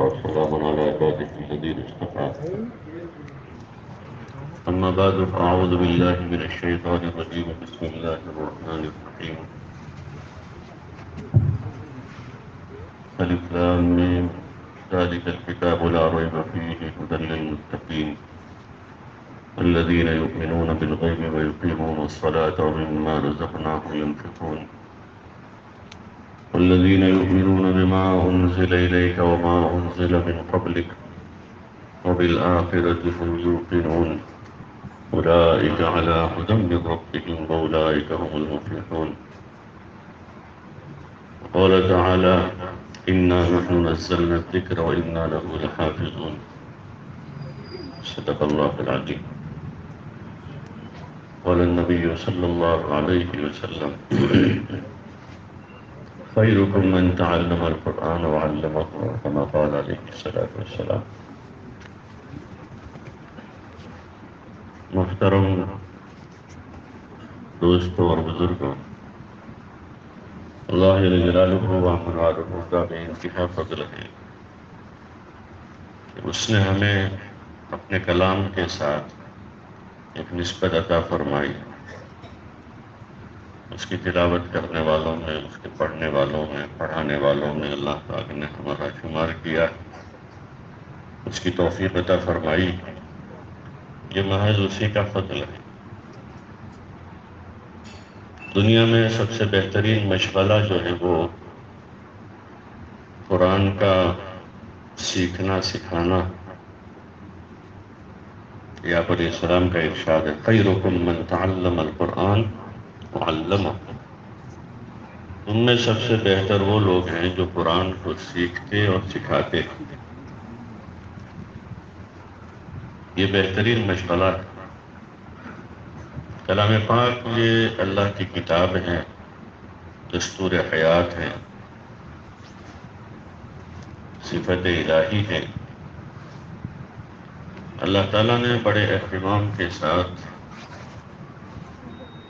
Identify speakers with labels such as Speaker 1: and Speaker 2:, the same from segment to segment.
Speaker 1: وسلام على عباده الذين اصطفى. أما بعد فأعوذ بالله من الشيطان الرجيم. بسم الله الرحمن الرحيم. ألف لام ميم ذلك الكتاب لا ريب فيه هدى للمتقين الذين يؤمنون بالغيب ويقيمون الصلاة ومما رزقناهم ينفقون والذين يؤمنون بما أنزل إليك وما أنزل من قبلك وبالآخرة هم يوقنون أولئك على هدى من ربهم وأولئك هم المفلحون. وقال تعالى إنا نحن نزلنا الذكر وإنا له لحافظون. صدق الله العظيم. قال النبي صلى الله عليه وسلم خيركم من تعلم القرآن وعلمه كما قال عليه الصلاة والسلام. محترم دوستوں اور بزرگوں، اللہ جلالہ و منوالہ کا بے انتہا فضل ہے کہ اس نے ہمیں اپنے کلام کے ساتھ ایک نسبت عطا فرمائی. اس کی تلاوت کرنے والوں میں، اس کے پڑھنے والوں میں، پڑھانے والوں میں اللہ پاک نے ہمارا شمار کیا، اس کی توفیق عطا فرمائی. یہ محض اسی کا فضل ہے. دنیا میں سب سے بہترین مشغلہ جو ہے وہ قرآن کا سیکھنا سکھانا. یا علیہ السلام کا ارشاد ہے خیرکم من تعلم القرآن وعلمہ. ان میں سب سے بہتر وہ لوگ ہیں جو قرآن کو سیکھتے اور سکھاتے. یہ بہترین مشغلہ ہے. کلام پاک یہ اللہ کی کتاب ہے، دستور حیات ہے، صفت الہی ہے. اللہ تعالیٰ نے بڑے اہتمام کے ساتھ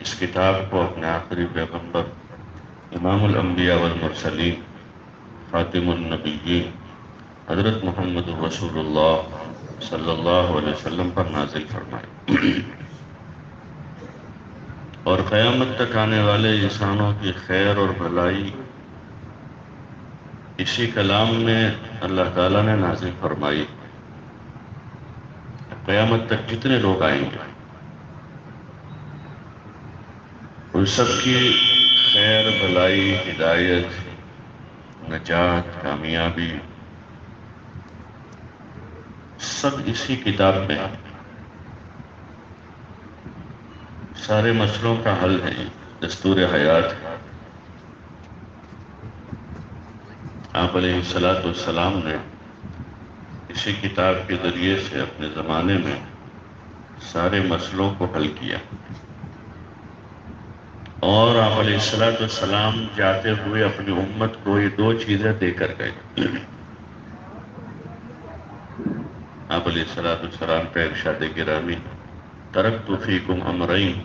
Speaker 1: اس کتاب کو اپنے آخری پیغمبر امام الانبیاء والمرسلین خاتم النبیین حضرت محمد رسول اللہ صلی اللہ علیہ وسلم پر نازل فرمائے، اور قیامت تک آنے والے انسانوں کی خیر اور بھلائی اسی کلام میں اللہ تعالیٰ نے نازل فرمائی. قیامت تک کتنے لوگ آئیں گے، ان سب کی خیر بھلائی، ہدایت، نجات، کامیابی سب اسی کتاب میں ہے. سارے مسئلوں کا حل ہے، دستور حیات ہے. آپ علیہ السلام نے اسی کتاب کے ذریعے سے اپنے زمانے میں سارے مسئلوں کو حل کیا. اور آپ علیہ السلام جاتے ہوئے اپنی امت کو یہ دو چیزیں دے کر گئے. آپ علیہ السلام کا ارشاد گرامی ترکت فیکم امرین،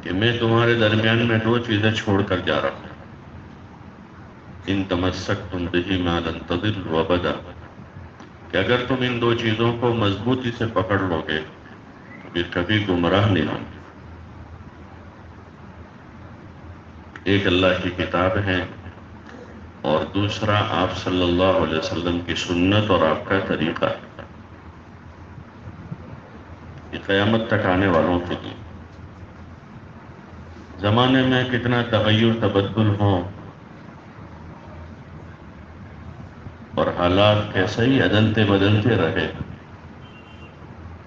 Speaker 1: کہ میں تمہارے درمیان میں دو چیزیں چھوڑ کر جا رہا ہوں. ان تمسکتم بہ ما لن تضلوا ابدا، کہ اگر تم ان دو چیزوں کو مضبوطی سے پکڑ لو گے تو پھر کبھی گمراہ نہیں ہوں گے. ایک اللہ کی کتاب ہے اور دوسرا آپ صلی اللہ علیہ وسلم کی سنت اور آپ کا طریقہ ہے. یہ قیامت تک آنے والوں کے لیے. زمانے میں کتنا تغیر تبدل ہو اور حالات کیسے ہی عدلتے بدلتے رہے،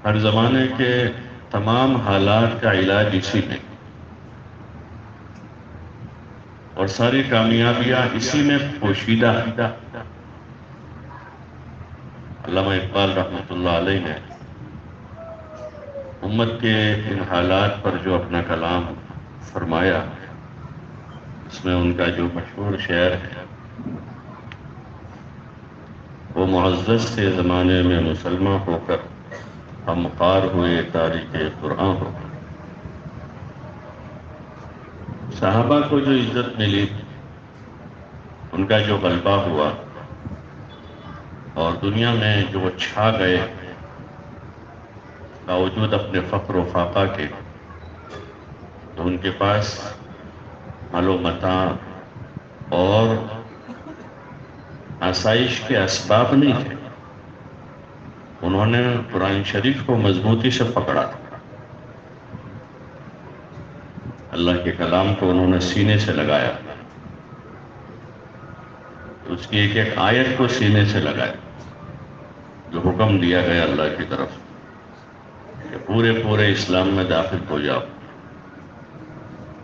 Speaker 1: ہر زمانے کے تمام حالات کا علاج اسی میں، اور ساری کامیابیاں اسی میں پوشیدہ. علامہ اقبال رحمۃ اللہ علیہ نے امت کے ان حالات پر جو اپنا کلام فرمایا، اس میں ان کا جو مشہور شعر ہے وہ معزز سے زمانے میں مسلمان ہو کر ہم خوار ہوئے تاریخ قرآن ہو کر. صحابہ کو جو عزت ملی، ان کا جو غلبہ ہوا، اور دنیا میں جو وہ چھا گئے باوجود اپنے فقر و فاقہ کے، تو ان کے پاس مال و متاع اور آسائش کے اسباب نہیں تھے. انہوں نے قرآن شریف کو مضبوطی سے پکڑا، اللہ کے کلام کو انہوں نے سینے سے لگایا، اس کی ایک ایک آیت کو سینے سے لگایا جو حکم دیا گیا اللہ کی طرف کہ پورے اسلام میں داخل ہو جاؤ.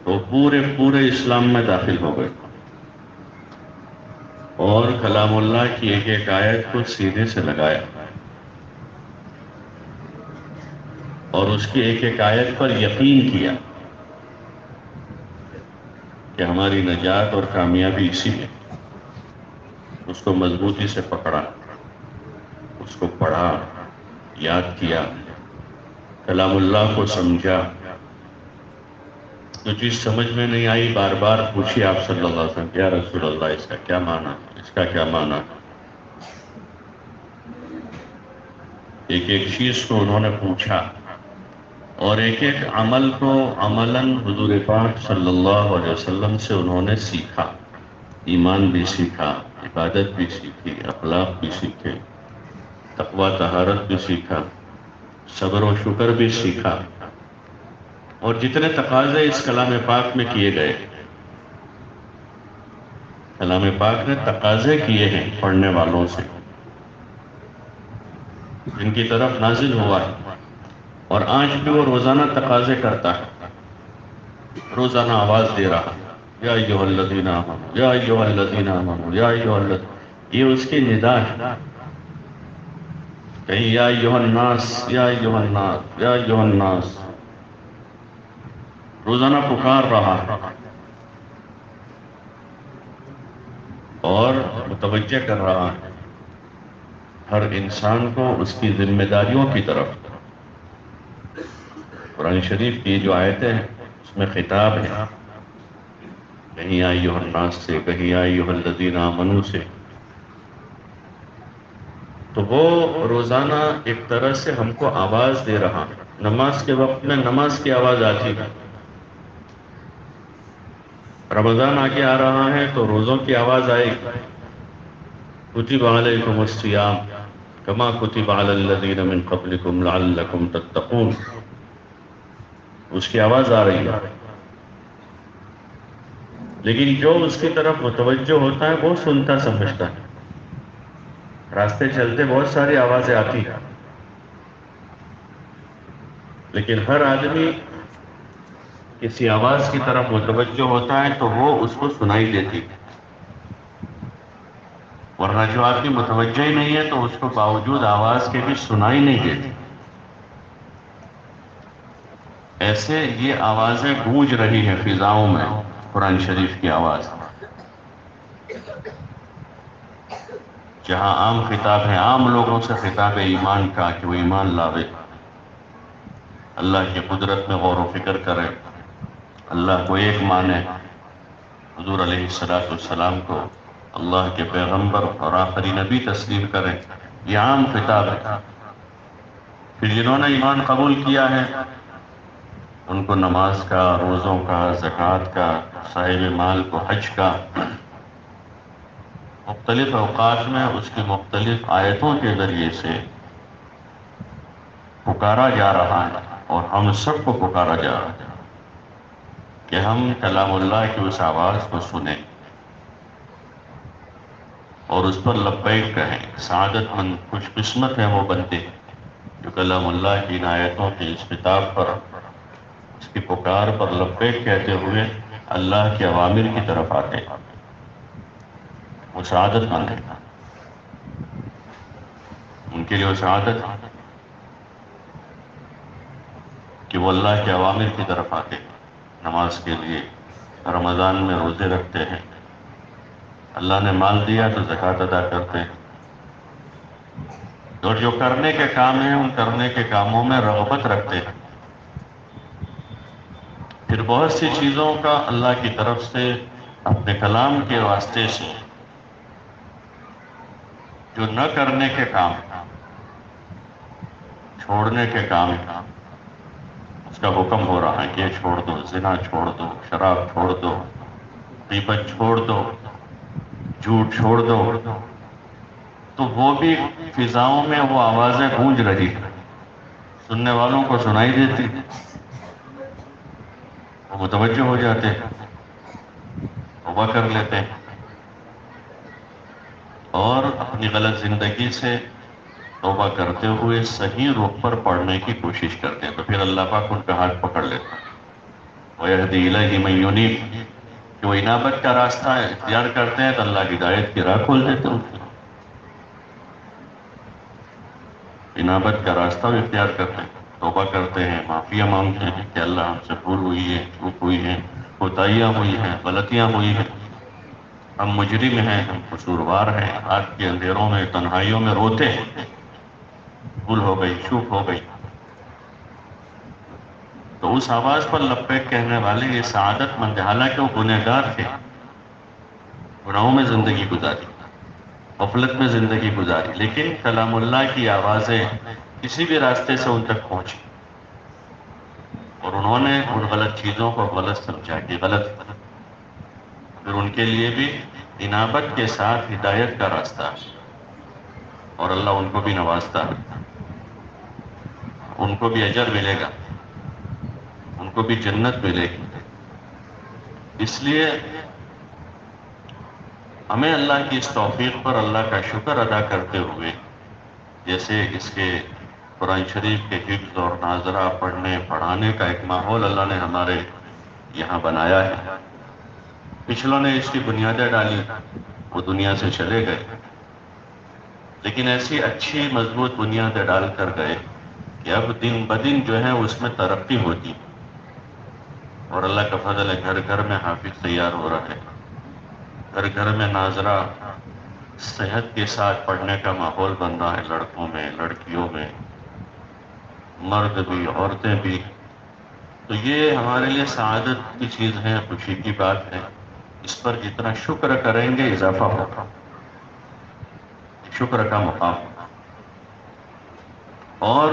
Speaker 1: تو پورے اسلام میں داخل ہو گئے اور کلام اللہ کی ایک ایک آیت کو سینے سے لگایا اور اس کی ایک ایک آیت پر یقین کیا کہ ہماری نجات اور کامیابی اسی میں. اس کو مضبوطی سے پکڑا، اس کو پڑھا، یاد کیا، کلام اللہ کو سمجھا. جو چیز سمجھ میں نہیں آئی بار بار پوچھی آپ صلی اللہ علیہ وسلم، یا رسول اللہ اس کا کیا معنی، اس کا کیا معنی. ایک ایک چیز کو انہوں نے پوچھا اور ایک ایک عمل کو عملاً حضور پاک صلی اللہ علیہ وسلم سے انہوں نے سیکھا. ایمان بھی سیکھا، عبادت بھی سیکھی، اخلاق بھی سیکھے، تقوی طہارت بھی سیکھا، صبر و شکر بھی سیکھا. اور جتنے تقاضے اس کلام پاک میں کیے گئے، کلام پاک نے تقاضے کیے ہیں پڑھنے والوں سے جن کی طرف نازل ہوا ہے، اور آج بھی وہ روزانہ تقاضے کرتا ہے، روزانہ آواز دے رہا ہے، یا ایھا الذین آمنوا یا ایھا الذین آمنوا یا ایھا الذین. یہ اس کی ندا ہے. کہیں یا ایھا الناس یا ایھا الناس یا ایھا الناس، روزانہ پکار رہا ہے اور متوجہ کر رہا ہے ہر انسان کو اس کی ذمہ داریوں کی طرف. قرآن شریف کی جو آیتیں ہیں اس میں خطاب ہے، کہیں یا ایھا الناس سے، کہیں یا ایھا الذین آمنوا سے. تو وہ روزانہ ایک طرح سے ہم کو آواز دے رہا ہے. نماز کے وقت میں نماز کی آواز آتی ہے، رمضان آگے آ رہا ہے تو روزوں کی آواز آئے گی. کتب علیکم الصیام کما کتب علی الذین من قبلکم لعلکم تتقون، اس کی آواز آ رہی ہے. لیکن جو اس کی طرف متوجہ ہوتا ہے وہ سنتا سمجھتا ہے. راستے چلتے بہت ساری آوازیں آتی ہیں، لیکن ہر آدمی کسی آواز کی طرف متوجہ ہوتا ہے تو وہ اس کو سنائی دیتی، ورنہ جو آدمی متوجہ ہی نہیں ہے تو اس کو باوجود آواز کے بھی سنائی نہیں دیتی. ایسے یہ آوازیں گونج رہی ہیں فضاؤں میں، قرآن شریف کی آواز. جہاں عام خطاب ہے، عام لوگوں سے خطاب ہے ایمان کا کہ وہ ایمان لاوے، اللہ کی قدرت میں غور و فکر کرے، اللہ کو ایک مانے، حضور علیہ السلام کو اللہ کے پیغمبر اور آخری نبی تسلیم کریں. یہ عام خطاب ہے. پھر جنہوں نے ایمان قبول کیا ہے ان کو نماز کا، روزوں کا، زکوٰۃ کا، صاحب مال کو حج کا، مختلف اوقات میں اس کی مختلف آیتوں کے ذریعے سے پکارا جا رہا ہے. اور ہم سب کو پکارا جا رہا ہے کہ ہم کلام اللہ کی اس آواز کو سنیں اور اس پر لبیک کہیں. سعادت مند خوش قسمت ہیں وہ بندے جو کلام اللہ کی ان آیتوں کے اس خطاب پر، اس کی پکار پر لبیک کہتے ہوئے اللہ کے اوامر کی طرف آتے ہیں. وہ سعادت مند ہے، ان کے لیے وہ سعادت ہے کہ وہ اللہ کے اوامر کی طرف آتے ہیں. نماز کے لیے رمضان میں روزے رکھتے ہیں، اللہ نے مال دیا تو زکوٰۃ ادا کرتے ہیں، اور جو کرنے کے کام ہیں ان کرنے کے کاموں میں رغبت رکھتے ہیں. پھر بہت سی چیزوں کا اللہ کی طرف سے اپنے کلام کے واسطے سے جو نہ کرنے کے کام، چھوڑنے کے کام، اس کا حکم ہو رہا ہے کہ یہ چھوڑ دو، زنا چھوڑ دو، شراب چھوڑ دو، غیبت چھوڑ دو، جھوٹ چھوڑ دو، تو وہ بھی فضاؤں میں وہ آوازیں گونج رہی ہیں، سننے والوں کو سنائی دیتی، وہ متوجہ ہو جاتے ہیں، توبہ کر لیتے ہیں، اور اپنی غلط زندگی سے توبہ کرتے ہوئے صحیح رخ پر پڑنے کی کوشش کرتے ہیں، تو پھر اللہ پاک ان کا ہاتھ پکڑ لیتا ہے۔ وَيَهْدِي إِلَيْهِ مَن يُنِيبُ، کہ وہ انابت کا راستہ اختیار کرتے ہیں تو اللہ ہدایت کی راہ کھول دیتے ہیں ان کی، انابت کا راستہ بھی اختیار کرتے ہیں، توبہ کرتے ہیں، معافیاں مانگتے ہیں کہ اللہ ہم سے بھول ہوئی ہے، چوک ہوئی ہے، کوتاہیاں ہوئی ہیں، غلطیاں ہوئی ہیں، ہم مجرم ہیں، ہم قصوروار ہیں، رات کے اندھیروں میں تنہائیوں میں روتے ہیں، بھول ہو گئی، چوک ہو گئی، تو اس آواز پر لبیک کہنے والے یہ سعادت مند، حالانکہ وہ گنہگار تھے، گناہوں میں زندگی گزاری، غفلت میں زندگی گزاری، لیکن کلام اللہ کی آوازیں کسی بھی راستے سے ان تک پہنچی، اور انہوں نے ان غلط چیزوں کو غلط سمجھا کہ غلط، پھر ان کے لیے بھی انابت کے ساتھ ہدایت کا راستہ ہے، اور اللہ ان کو بھی نوازتا ہے، ان کو بھی اجر ملے گا، ان کو بھی جنت ملے گی۔ اس لیے ہمیں اللہ کی اس توفیق پر اللہ کا شکر ادا کرتے ہوئے، جیسے اس کے قرآن شریف کے حفظ اور ناظرہ پڑھنے پڑھانے کا ایک ماحول اللہ نے ہمارے یہاں بنایا ہے، پچھلوں نے اس کی بنیادیں ڈالی، وہ دنیا سے چلے گئے، لیکن ایسی اچھی مضبوط بنیادیں ڈال کر گئے کہ اب دن بدن جو ہے اس میں ترقی ہوتی، اور اللہ کا فضل ہے، گھر گھر میں حافظ تیار ہو رہا ہے، گھر گھر میں ناظرہ صحت کے ساتھ پڑھنے کا ماحول بن رہا ہے، لڑکوں میں، لڑکیوں میں، مرد بھی، عورتیں بھی، تو یہ ہمارے لیے سعادت کی چیز ہے، خوشی کی بات ہے، اس پر جتنا شکر کریں گے اضافہ ہوگا، شکر کا مقام، اور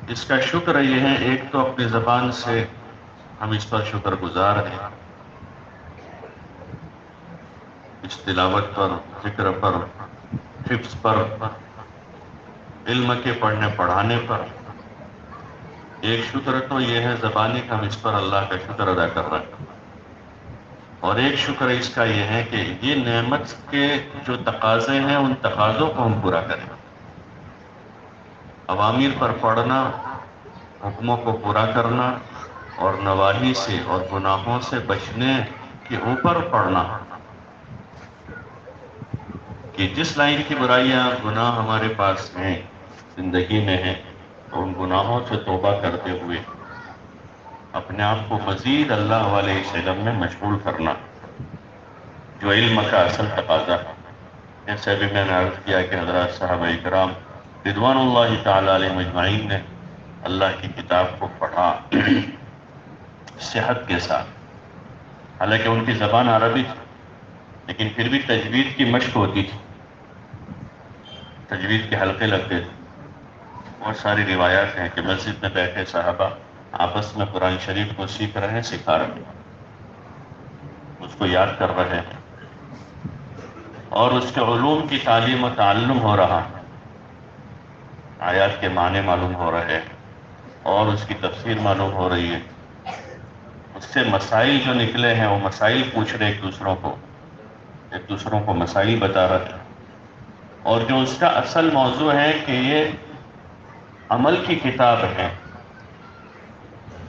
Speaker 1: اس کا شکر یہ ہے، ایک تو اپنی زبان سے ہم اس پر شکر گزار ہیں، اس تلاوت پر، ذکر پر، حفظ پر، علم کے پڑھنے پڑھانے پر، ایک شکر تو یہ ہے زبانی کا، ہم اس پر اللہ کا شکر ادا کر رہے ہیں، اور ایک شکر اس کا یہ ہے کہ یہ نعمت کے جو تقاضے ہیں ان تقاضوں کو ہم پورا کریں، اوامر پر پڑھنا، حکموں کو پورا کرنا، اور نواہی سے اور گناہوں سے بچنے کے اوپر پڑھنا، کہ جس لائن کی برائیاں گناہ ہمارے پاس ہیں، زندگی میں ہیں، تو ان گناہوں سے توبہ کرتے ہوئے اپنے آپ کو مزید اللہ والے اس علم میں مشغول کرنا، جو علم کا اصل تقاضا ہے۔ جیسے بھی میں نے عرض کیا کہ حضرات صحابہ اکرام رضوان اللہ تعالی علیہ مجمعین نے اللہ کی کتاب کو پڑھا صحت کے ساتھ، حالانکہ ان کی زبان عربی تھی، لیکن پھر بھی تجوید کی مشق ہوتی تھی، تجوید کے حلقے لگتے تھے، بہت ساری روایات ہیں کہ مسجد میں بیٹھے صحابہ آپس میں قرآن شریف کو سیکھ رہے ہیں، سکھا رہے ہیں، اس کو یاد کر رہے ہیں، اور اس کے علوم کی تعلیم و تعلم ہو رہا ہے، آیات کے معنی معلوم ہو رہے ہیں، اور اس کی تفسیر معلوم ہو رہی ہے، اس سے مسائل جو نکلے ہیں وہ مسائل پوچھ رہے ایک دوسروں کو مسائل بتا رہے ہیں، اور جو اس کا اصل موضوع ہے کہ یہ عمل کی کتاب ہے،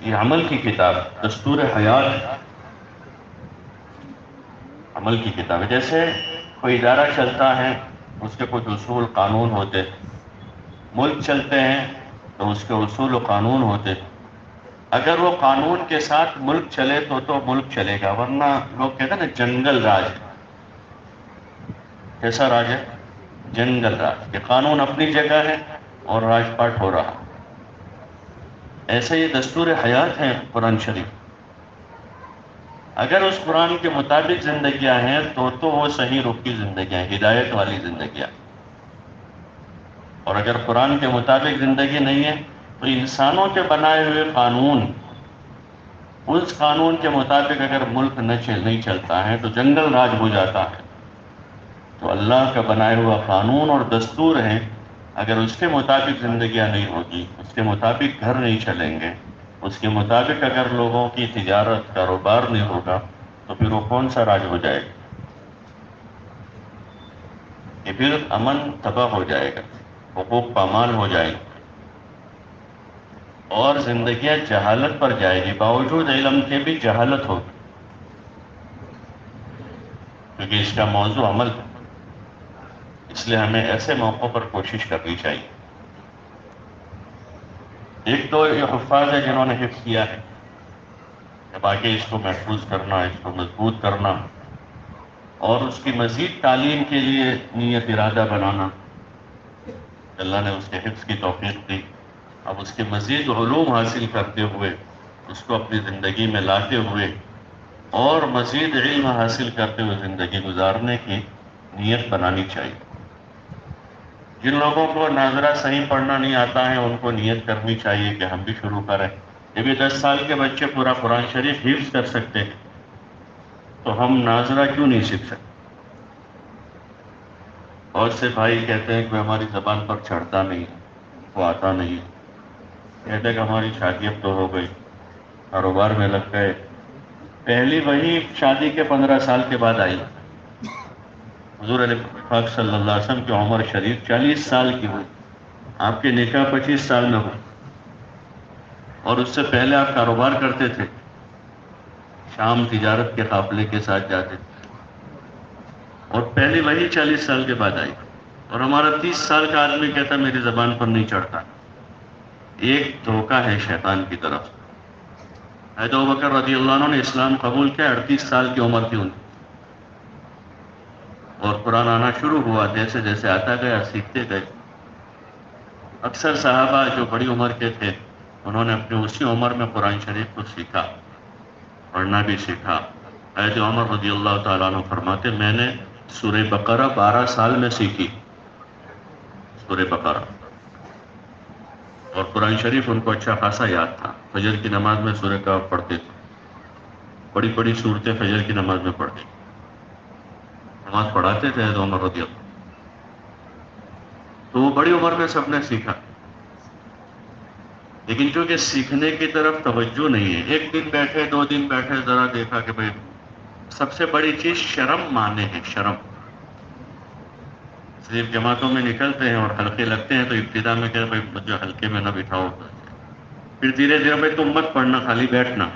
Speaker 1: یہ عمل کی کتاب، دستور حیات عمل کی کتاب ہے، جیسے کوئی ادارہ چلتا ہے، اس کے کچھ اصول قانون ہوتے ہیں، ملک چلتے ہیں تو اس کے اصول و قانون ہوتے ہیں، اگر وہ قانون کے ساتھ ملک چلے تو ملک چلے گا، ورنہ لوگ کہتے ہیں نا جنگل راج، کیسا راج ہے؟ جنگل راج، کہ قانون اپنی جگہ ہے اور راج پاٹ ہو رہا، ایسے یہ دستور حیات ہے قرآن شریف، اگر اس قرآن کے مطابق زندگیاں ہیں تو وہ صحیح رخ کی زندگیاں، ہدایت والی زندگیاں، اور اگر قرآن کے مطابق زندگی نہیں ہے تو انسانوں کے بنائے ہوئے قانون، اس قانون کے مطابق اگر ملک نہیں چلتا ہے تو جنگل راج ہو جاتا ہے۔ تو اللہ کا بنایا ہوا قانون اور دستور ہے، اگر اس کے مطابق زندگیاں نہیں ہوگی، اس کے مطابق گھر نہیں چلیں گے، اس کے مطابق اگر لوگوں کی تجارت کاروبار نہیں ہوگا تو پھر وہ کون سا راج ہو جائے گا؟ کہ پھر امن تباہ ہو جائے گا، حقوق پامال ہو جائے گا، اور زندگیاں جہالت پر جائے گی، باوجود علم کے بھی جہالت ہوگی، کیونکہ اس کا موضوع عمل ہے۔ اس لیے ہمیں ایسے موقعوں پر کوشش کرنی چاہیے۔ ایک تو یہ حفاظ ہے جنہوں نے حفظ کیا ہے، جب آگے اس کو محفوظ کرنا، اس کو مضبوط کرنا، اور اس کی مزید تعلیم کے لیے نیت ارادہ بنانا۔ اللہ نے اس کے حفظ کی توفیق دی، اب اس کے مزید علوم حاصل کرتے ہوئے، اس کو اپنی زندگی میں لاتے ہوئے اور مزید علم حاصل کرتے ہوئے زندگی گزارنے کی نیت بنانی چاہیے۔ جن لوگوں کو ناظرہ صحیح پڑھنا نہیں آتا ہے ان کو نیت کرنی چاہیے کہ ہم بھی شروع کریں۔ جب یہ 10 سال کے بچے پورا قرآن شریف حفظ کر سکتے ہیں تو ہم ناظرہ کیوں نہیں سیکھ سکتے؟ بہت سے بھائی کہتے ہیں کہ ہماری زبان پر چڑھتا نہیں، وہ آتا نہیں، کہتے ہیں کہ ہماری شادی اب تو ہو گئی، کاروبار میں لگ گئے۔ پہلی وہی شادی کے 15 سال کے بعد آئی۔ حضور علیہ پاک صلی اللہ علیہ وسلم کی عمر شریف 40 سال کی ہوئی، آپ کے نکاح 25 سال میں ہوئی، اور اس سے پہلے آپ کاروبار کرتے تھے، شام تجارت کے قافلے کے ساتھ جاتے تھے، اور پہلی وہی 40 سال کے بعد آئی، اور ہمارا 30 سال کا آدمی کہتا میری زبان پر نہیں چڑھتا۔ ایک دھوکہ ہے شیطان کی طرف۔ حضرت ابوبکر رضی اللہ عنہ نے اسلام قبول کیا 38 سال کی عمر تھی ان کی، اور قرآن آنا شروع ہوا، جیسے جیسے آتا گیا سیکھتے گئے۔ اکثر صحابہ جو بڑی عمر کے تھے انہوں نے اپنی اسی عمر میں قرآن شریف کو سیکھا، پڑھنا بھی سیکھا۔ حضرت عمر رضی اللہ تعالیٰ عنہ فرماتے میں نے سورہ بقرہ 12 سال میں سیکھی، سورہ بقرہ، اور قرآن شریف ان کو اچھا خاصا یاد تھا۔ فجر کی نماز میں سورہ کہف پڑھتے تھے، بڑی بڑی صورتیں فجر کی نماز میں پڑھتے تھے، نماز پڑھاتے تھے حضرت عمر رضی اللہ۔ تو وہ بڑی عمر میں سب نے سیکھا، لیکن چونکہ سیکھنے کی طرف توجہ نہیں ہے، ایک دن بیٹھے 2 دن بیٹھے، ذرا دیکھا کہ بھائی سب سے بڑی چیز شرم مانے ہے، شرم۔ صرف جماعتوں میں نکلتے ہیں اور حلقے لگتے ہیں تو ابتدا میں کہتے ہیں بھائی جو حلقے میں نہ بٹھاؤ، پھر دھیرے دھیرے بھائی تم مت پڑھنا، خالی بیٹھنا۔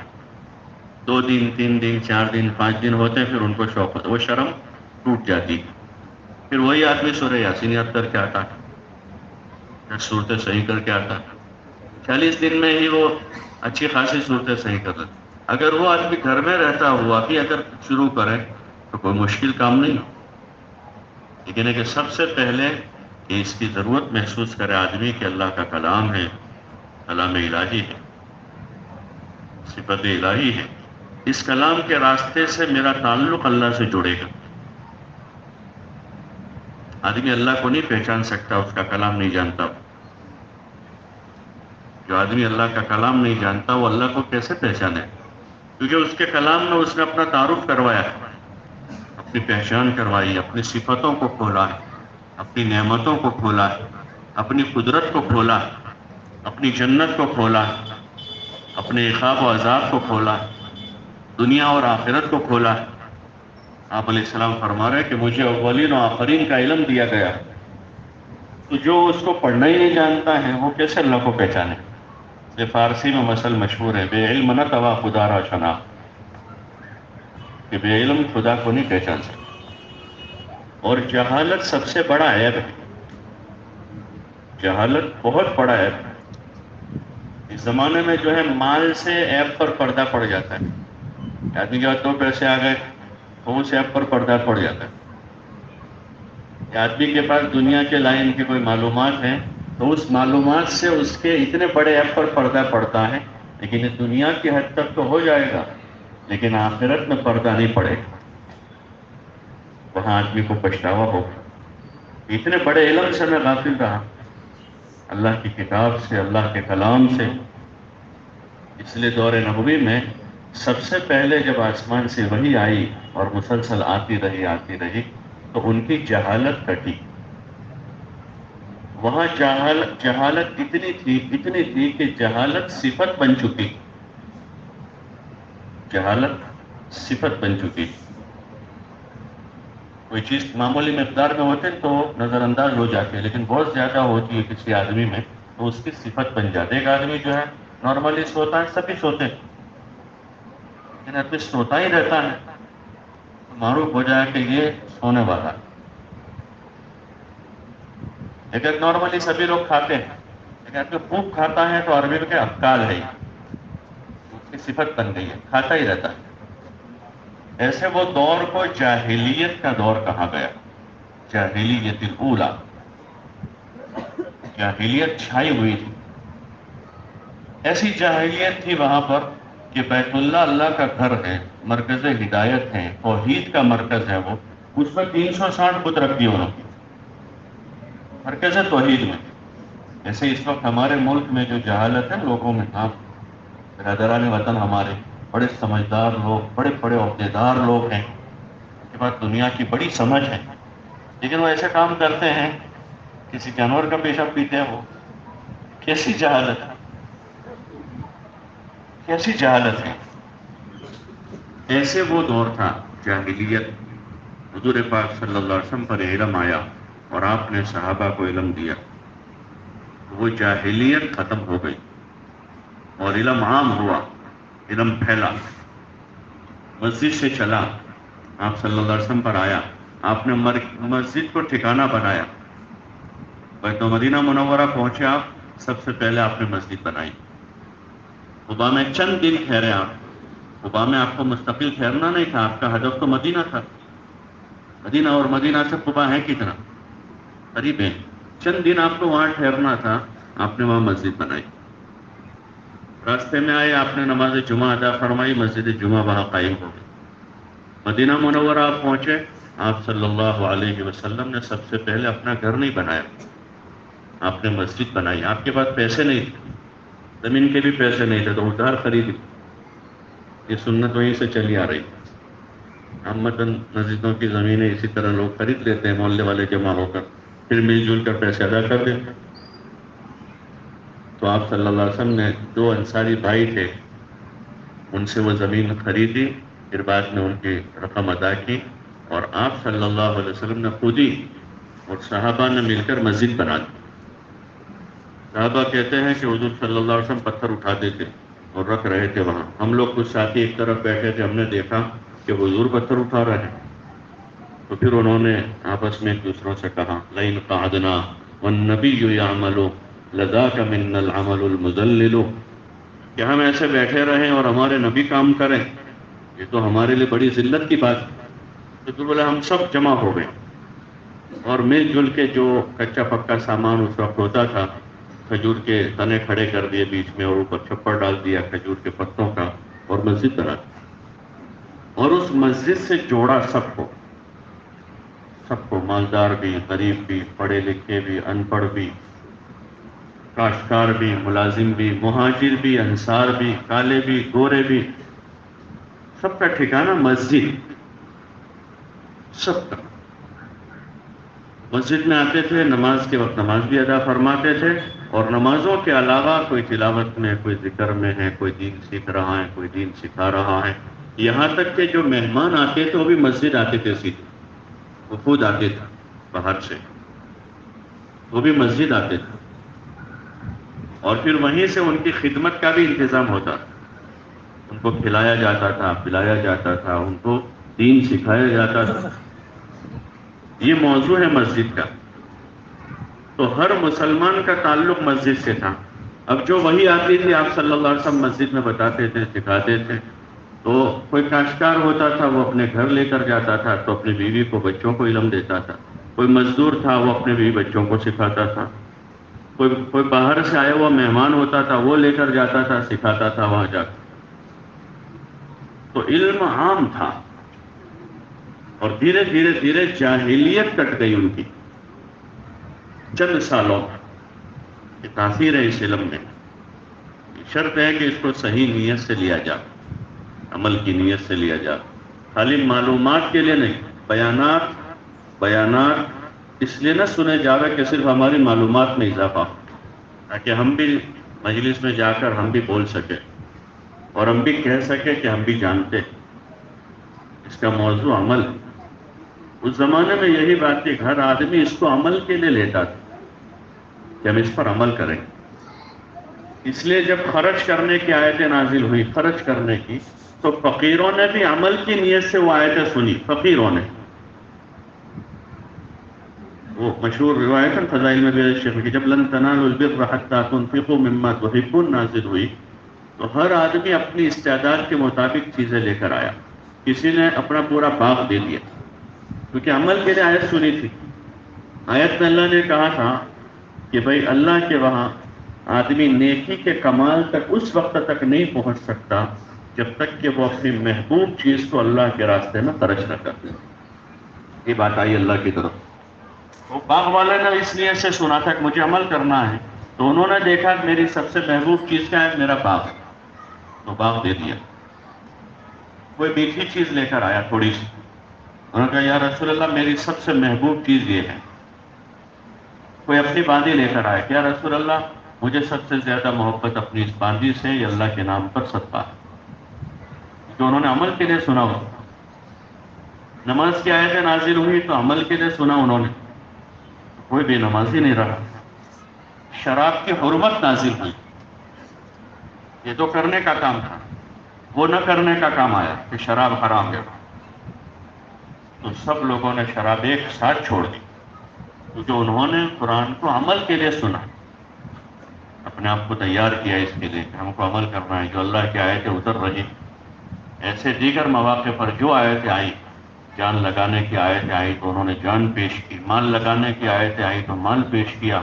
Speaker 1: 2 دن 3 دن 4 دن 5 دن ہوتے ہیں، پھر ان کو شوق ہوتا ہے، وہ شرم ٹوٹ جاتی ہے۔ پھر وہی آدمی سورہ یاسین یاد کر کے آتا ہے، پھر صورتیں صحیح کر کے آتا ہے، 40 دن میں ہی وہ اچھی خاصی صورتیں صحیح کر دیتا ہے۔ اگر وہ آدمی گھر میں رہتا ہوا بھی اگر شروع کرے تو کوئی مشکل کام نہیں، لیکن ہے کہ سب سے پہلے کہ اس کی ضرورت محسوس کرے آدمی کہ اللہ کا کلام ہے، کلام الہی ہے، صفت الہی ہے، اس کلام کے راستے سے میرا تعلق اللہ سے جڑے گا۔ آدمی اللہ کو نہیں پہچان سکتا، اس کا کلام نہیں جانتا۔ جو آدمی اللہ کا کلام نہیں جانتا وہ اللہ کو کیسے پہچانے؟ کیونکہ اس کے کلام میں اس نے اپنا تعارف کروایا، اپنی پہچان کروائی، اپنی صفتوں کو کھولا، اپنی نعمتوں کو کھولا، اپنی قدرت کو کھولا، اپنی جنت کو کھولا، اپنے عقاب و عذاب کو کھولا، دنیا اور آخرت کو کھولا۔ آپ علیہ السلام فرما رہے کہ مجھے اولین و آخرین کا علم دیا گیا، تو جو اس کو پڑھنا ہی نہیں جانتا ہے وہ کیسے اللہ کو پہچانے؟ یہ فارسی میں مثل مشہور ہے، بے علم نہ توا خدا را شنا، کہ بے علم خدا کو نہیں پہچان سکتا۔ اور جہالت سب سے بڑا عیب ہے، جہالت بہت بڑا عیب ہے۔ اس زمانے میں جو ہے مال سے عیب پر پردہ پڑ جاتا ہے، آدمی کے 2 پیسے آ گئے تو اس عیب پر پردہ پڑ جاتا ہے۔ آدمی کے پاس دنیا کے لائن کی کوئی معلومات ہیں تو اس معلومات سے اس کے اتنے بڑے عیب پر پردہ پڑتا ہے، لیکن یہ دنیا کی حد تک تو ہو جائے گا، لیکن آخرت میں پردہ نہیں پڑے گا، وہاں آدمی کو پچھتاوا ہوگا، اتنے بڑے علم سے میں غافل رہا، اللہ کی کتاب سے، اللہ کے کلام سے۔ اس لیے دور نبوی میں سب سے پہلے جب آسمان سے وحی آئی اور مسلسل آتی رہی تو ان کی جہالت کٹی۔ وہاں جہالت اتنی تھی کہ جہالت صفت بن چکی، جہالت صفت بن چکی۔ کوئی چیز معمولی مقدار میں ہوتے تو نظر انداز ہو جاتی ہے، لیکن بہت زیادہ ہوتی ہے کسی آدمی میں تو اس کی صفت بن جاتی ہے۔ ایک آدمی جو ہے نارملی سوتا ہے، سبھی سوتے ہیں، لیکن آدمی سوتا ہی رہتا ہے تو معروف ہو جائے کہ یہ سونے والا ہے۔ لیکن نارملی سبھی لوگ کھاتے ہیں، لیکن آدمی خوب کھاتا ہے تو عربی میں کہ اکال ہے، اس کی صفت بن گئی ہے، کھاتا ہی رہتا ہے۔ ایسے وہ دور کو جاہلیت کا دور کہا گیا، جاہلیت الاولی، جاہلیت چھائی ہوئی تھی۔ ایسی جاہلیت تھی وہاں پر کہ بیت اللہ اللہ کا گھر ہے، مرکز ہدایت ہے، توحید کا مرکز ہے وہ، اس میں 360 بت رکھ دیے انہوں نے مرکز توحید میں۔ جیسے اس وقت ہمارے ملک میں جو جہالت ہے لوگوں میں، برادران وطن ہمارے بڑے سمجھدار لوگ، بڑے بڑے عہدیدار لوگ ہیں، ان کے پاس دنیا کی بڑی سمجھ ہے، لیکن وہ ایسے کام کرتے ہیں کسی جانور کا پیشاب پیتے ہیں۔ وہ کیسی جہالت ہے، کیسی جہالت ہے۔ ایسے وہ دور تھا جاہلیت۔ حضور پاک صلی اللہ علیہ وسلم پر علم آیا اور آپ نے صحابہ کو علم دیا، وہ جاہلیت ختم ہو گئی اور علم عام ہوا، علم پھیلا، مسجد سے چلا، آپ صلی اللہ علیہ وسلم پر آیا، آپ نے مسجد کو ٹھکانہ بنایا۔ بیت مدینہ منورہ پہنچے آپ، سب سے پہلے آپ نے مسجد بنائی۔ قباء میں چند دن ٹھہرے آپ، قباء میں آپ کو مستقل ٹھہرنا نہیں تھا، آپ کا ہدف تو مدینہ تھا۔ مدینہ اور مدینہ سے قباء ہے کتنا؟ قریب ہے۔ چند دن آپ کو وہاں ٹھہرنا تھا، آپ نے وہاں مسجد بنائی۔ راستے میں آئے، آپ نے نماز جمعہ ادا فرمائی، مسجد جمعہ وہاں قائم ہو گئی۔ مدینہ منورہ آپ پہنچے، آپ صلی اللہ علیہ وسلم نے سب سے پہلے اپنا گھر نہیں بنایا، آپ نے مسجد بنائی۔ آپ کے پاس پیسے نہیں تھے، زمین کے بھی پیسے نہیں تھے تو ادھار خریدی۔ یہ سنت وہیں سے چلی آ رہی۔ عامةً مسجدوں کی زمینیں اسی طرح لوگ خرید لیتے ہیں، محلے والے جمع ہو کر، پھر مل جل کر پیسے ادا کر دیتے۔ تو آپ صلی اللہ علیہ وسلم نے، دو انصاری بھائی تھے، ان سے وہ زمین خریدی، پھر بعد میں ان کی رقم ادا کی، اور آپ صلی اللہ علیہ وسلم نے خود ہی اور صحابہ نے مل کر مسجد بنا دی۔ صحابہ کہتے ہیں کہ حضور صلی اللہ علیہ وسلم پتھر اٹھاتے تھے اور رکھ رہے تھے وہاں، ہم لوگ کچھ ساتھی ایک طرف بیٹھے تھے، ہم نے دیکھا کہ حضور پتھر اٹھا رہے ہیں، تو پھر انہوں نے آپس میں ایک دوسروں سے کہا لَإِنْ قَعَدْنَا وَالنَّبِيُّ يَعْمَلُ لَذَاكَ مِنَّا الْعَمَلُ الْمُذَلِّلُ، کہ ہم ایسے بیٹھے رہیں اور ہمارے نبی کام کریں، یہ تو ہمارے لیے بڑی ذلت کی بات ہے۔ تو پھر بولا ہم سب جمع ہو گئے اور مل جل کے جو کچا پکا سامان اس وقت ہوتا تھا، کھجور کے تنے کھڑے کر دیے بیچ میں اور اوپر چھپر ڈال دیا کھجور کے پتوں کا، اور مسجد بنا دی، اور اس مسجد سے جوڑا سب کو، سب کو، مالدار بھی، غریب بھی، پڑھے لکھے بھی، ان پڑھ بھی، کاشتکار بھی، ملازم بھی، مہاجر بھی، انصار بھی، کالے بھی، گورے بھی، سب کا ٹھکانہ مسجد، سب کا۔ مسجد میں آتے تھے، نماز کے وقت نماز بھی ادا فرماتے تھے، اور نمازوں کے علاوہ کوئی تلاوت میں، کوئی ذکر میں ہے، کوئی دین سیکھ رہا ہے، کوئی دین سکھا رہا ہے۔ یہاں تک کہ جو مہمان آتے تھے وہ بھی مسجد آتے تھے، سیدھے وفود آتے تھے باہر سے، وہ بھی مسجد آتے تھے، اور پھر وہیں سے ان کی خدمت کا بھی انتظام ہوتا تھا، ان کو کھلایا جاتا تھا، پلایا جاتا تھا، ان کو دین سکھایا جاتا تھا۔ یہ موضوع ہے مسجد کا۔ تو ہر مسلمان کا تعلق مسجد سے تھا۔ اب جو وہی آتی تھی آپ صلی اللہ علیہ وسلم مسجد میں بتاتے تھے، سکھاتے تھے، تو کوئی کاشتکار ہوتا تھا وہ اپنے گھر لے کر جاتا تھا تو اپنی بیوی کو، بچوں کو علم دیتا تھا، کوئی مزدور تھا وہ اپنے بیوی بچوں کو سکھاتا تھا، کوئی باہر سے آیا ہوا مہمان ہوتا تھا وہ لے کر جاتا تھا، سکھاتا تھا وہاں جا کر۔ تو علم عام تھا، اور دھیرے دھیرے دھیرے جاہلیت کٹ گئی ان کی چند سالوں میں۔ کہ تاثیر ہے اس علم میں. شرط ہے کہ اس کو صحیح نیت سے لیا جا، عمل کی نیت سے لیا جا، خالی معلومات کے لیے نہیں. بیانات اس لیے نہ سنے جاوے کہ صرف ہماری معلومات میں اضافہ ہو، تاکہ ہم بھی مجلس میں جا کر ہم بھی بول سکیں اور ہم بھی کہہ سکیں کہ ہم بھی جانتے. اس کا موضوع عمل. اس زمانے میں یہی بات تھی، ہر آدمی اس کو عمل کے لیے لیتا تھا کہ ہم اس پر عمل کریں. اس لیے جب خرچ کرنے کی آیتیں نازل ہوئی، خرچ کرنے کی، تو فقیروں نے بھی عمل کی نیت سے وہ آیتیں سنی. فقیروں نے، وہ مشہور روایت فضائل میں بھی شیخ کی، جب لن تنالوا البر حتى تنفقوا مما تحبون نازل ہوئی تو ہر آدمی اپنی استعداد کے مطابق چیزیں لے کر آیا. کسی نے اپنا پورا باغ دے دیا کیونکہ عمل کے لیے آیت سنی تھی. آیت میں اللہ نے کہا تھا کہ بھائی اللہ کے وہاں آدمی نیکی کے کمال تک اس وقت تک نہیں پہنچ سکتا جب تک کہ وہ اپنی محبوب چیز کو اللہ کے راستے میں خرچ نہ کر دے. یہ بات آئی اللہ کی طرف. وہ باغ والے نے اس لیے سے سنا تھا کہ مجھے عمل کرنا ہے، تو انہوں نے دیکھا کہ میری سب سے محبوب چیز کیا ہے؟ میرا باغ. تو باغ دے دیا. کوئی میٹھی چیز لے کر آیا تھوڑی سی، انہوں نے کہا یا رسول اللہ میری سب سے محبوب چیز یہ ہے. کوئی اپنی باندھی لے کر آیا کہ یا رسول اللہ مجھے سب سے زیادہ محبت اپنی اس باندھی سے، یہ اللہ کے نام پر صدقہ ہے. کہ انہوں نے عمل کے لیے سنا ہوا. نماز کی آیتیں نازل ہوئی تو عمل کے لیے سنا انہوں نے، کوئی بھی نمازی نہیں رہا. شراب کی حرمت نازل ہوئی، یہ تو کرنے کا کام تھا، وہ نہ کرنے کا کام آیا کہ شراب حرام ہے. تو سب لوگوں نے شراب ایک ساتھ چھوڑ دی کیونکہ انہوں نے قرآن کو عمل کے لیے سنا، اپنے آپ کو تیار کیا اس کے لیے کہ ہم کو عمل کرنا ہے. جو اللہ کی آیتیں اتر رہی، ایسے دیگر مواقع پر جو آیتیں آئی، جان لگانے کی آیتیں آئی تو انہوں نے جان پیش کی، مال لگانے کی آیتیں آئی تو مال پیش کیا،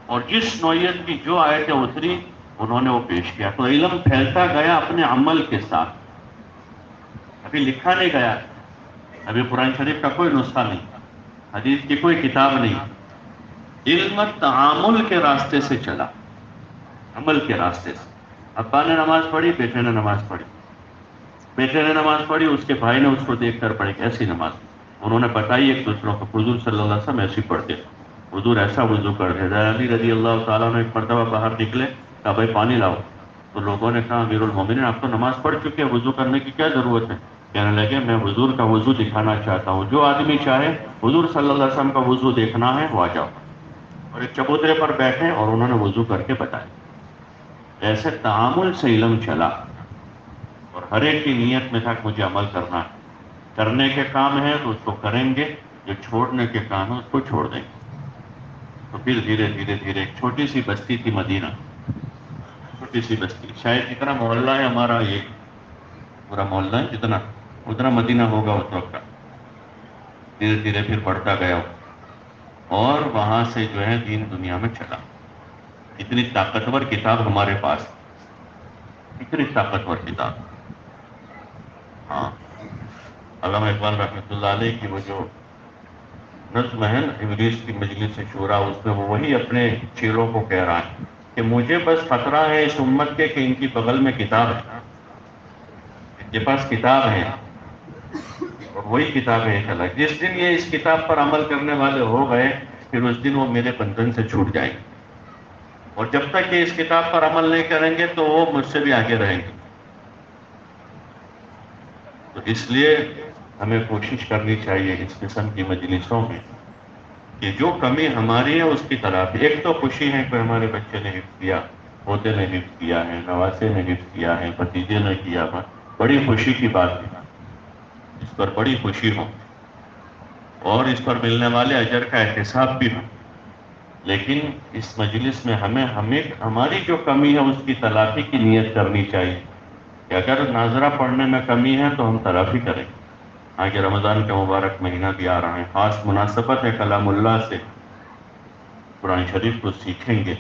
Speaker 1: اور جس نوعیت کی جو آیتیں اتری انہوں نے وہ پیش کیا. تو علم پھیلتا گیا اپنے عمل کے ساتھ. ابھی لکھا نہیں گیا، ابھی قرآن شریف کا کوئی نسخہ نہیں، حدیث کی کوئی کتاب نہیں. علم تعامل کے راستے سے چلا، عمل کے راستے سے. ابا نے نماز پڑھی، بیٹے نے نماز پڑھی، بیٹے نے نماز پڑھی، اس کے بھائی نے اس کو دیکھ کر پڑھی ایسی نماز. انہوں نے بتائی ایک دوسروں کو. حضور صلی اللہ علیہ وسلم ایسی پڑھتے، حضور ایسا وضو کرتے. علی رضی اللہ تعالیٰ نے ایک مرتبہ باہر نکلے، کہا بھائی پانی لاؤ. تو لوگوں نے کہا امیر المومنین آپ تو نماز پڑھ چکے ہیں، وضو کرنے کی کیا ضرورت ہے؟ کہنے لگے میں حضور کا وضو دکھانا چاہتا ہوں، جو آدمی چاہے حضور صلی اللہ علیہ وسلم کا وضو دیکھنا ہے وہ آ جاؤ. اور ایک چبوترے پر بیٹھے اور انہوں نے وضو کر کے بتایا. ایسے تعامل سے علم چلا اور ہر ایک کی نیت میں تھا کہ مجھے عمل کرنا ہے. کرنے کے کام ہے تو اس کو کریں گے، جو چھوڑنے کے کام ہے اس کو چھوڑ دیں گے. تو پھر دھیرے دھیرے دھیرے ایک چھوٹی سی بستی تھی مدینہ، چھوٹی سی بستی، شاید جتنا محلہ ہے ہمارا یہ پورا محلہ ہے، جتنا اتنا مدینہ ہوگا اس وقت کا. دھیرے دھیرے پھر بڑھتا گیا اور وہاں سے جو ہے دین دنیا میں چلا. اتنی طاقتور کتاب ہمارے پاس، اتنی طاقتور کتاب. ہاں، علامہ اقبال رحمۃ اللہ علیہ کی وہ جو نظم ہے ابلیس کی مجلس شورا، اس میں وہ وہی اپنے چیلوں کو کہہ رہا ہے کہ مجھے بس خطرہ ہے اس امت کے کہ ان کی بغل میں کتاب ہے، ان کے پاس کتاب ہے اور وہی کتاب ہے ایک الگ. جس دن یہ اس کتاب پر عمل کرنے والے ہو گئے پھر اس دن وہ میرے بندھن سے چھوٹ جائیں گے، اور جب تک کہ اس کتاب پر عمل نہیں کریں گے تو وہ مجھ سے بھی آگے رہیں گے. تو اس لیے ہمیں کوشش کرنی چاہیے اس قسم کی مجلسوں میں کہ جو کمی ہماری ہے اس کی تلافی. ایک تو خوشی ہے کہ ہمارے بچے نے حفظ کیا، پوتے نے حفظ کیا ہے، نواسے نے حفظ کیا ہے، بھتیجے نے کیا ہے، بڑی خوشی کی بات ہے، اس پر بڑی خوشی ہو اور اس پر ملنے والے اجر کا احتساب بھی ہو. لیکن اس مجلس میں ہمیں ہماری جو کمی ہے اس کی تلافی کی نیت کرنی چاہیے کہ اگر ناظرہ پڑھنے میں کمی ہے تو ہم تلافی کریں. آگے رمضان کا مبارک مہینہ بھی آ رہا ہے، خاص مناسبت ہے کلام اللہ سے، قرآن شریف کو سیکھیں گے.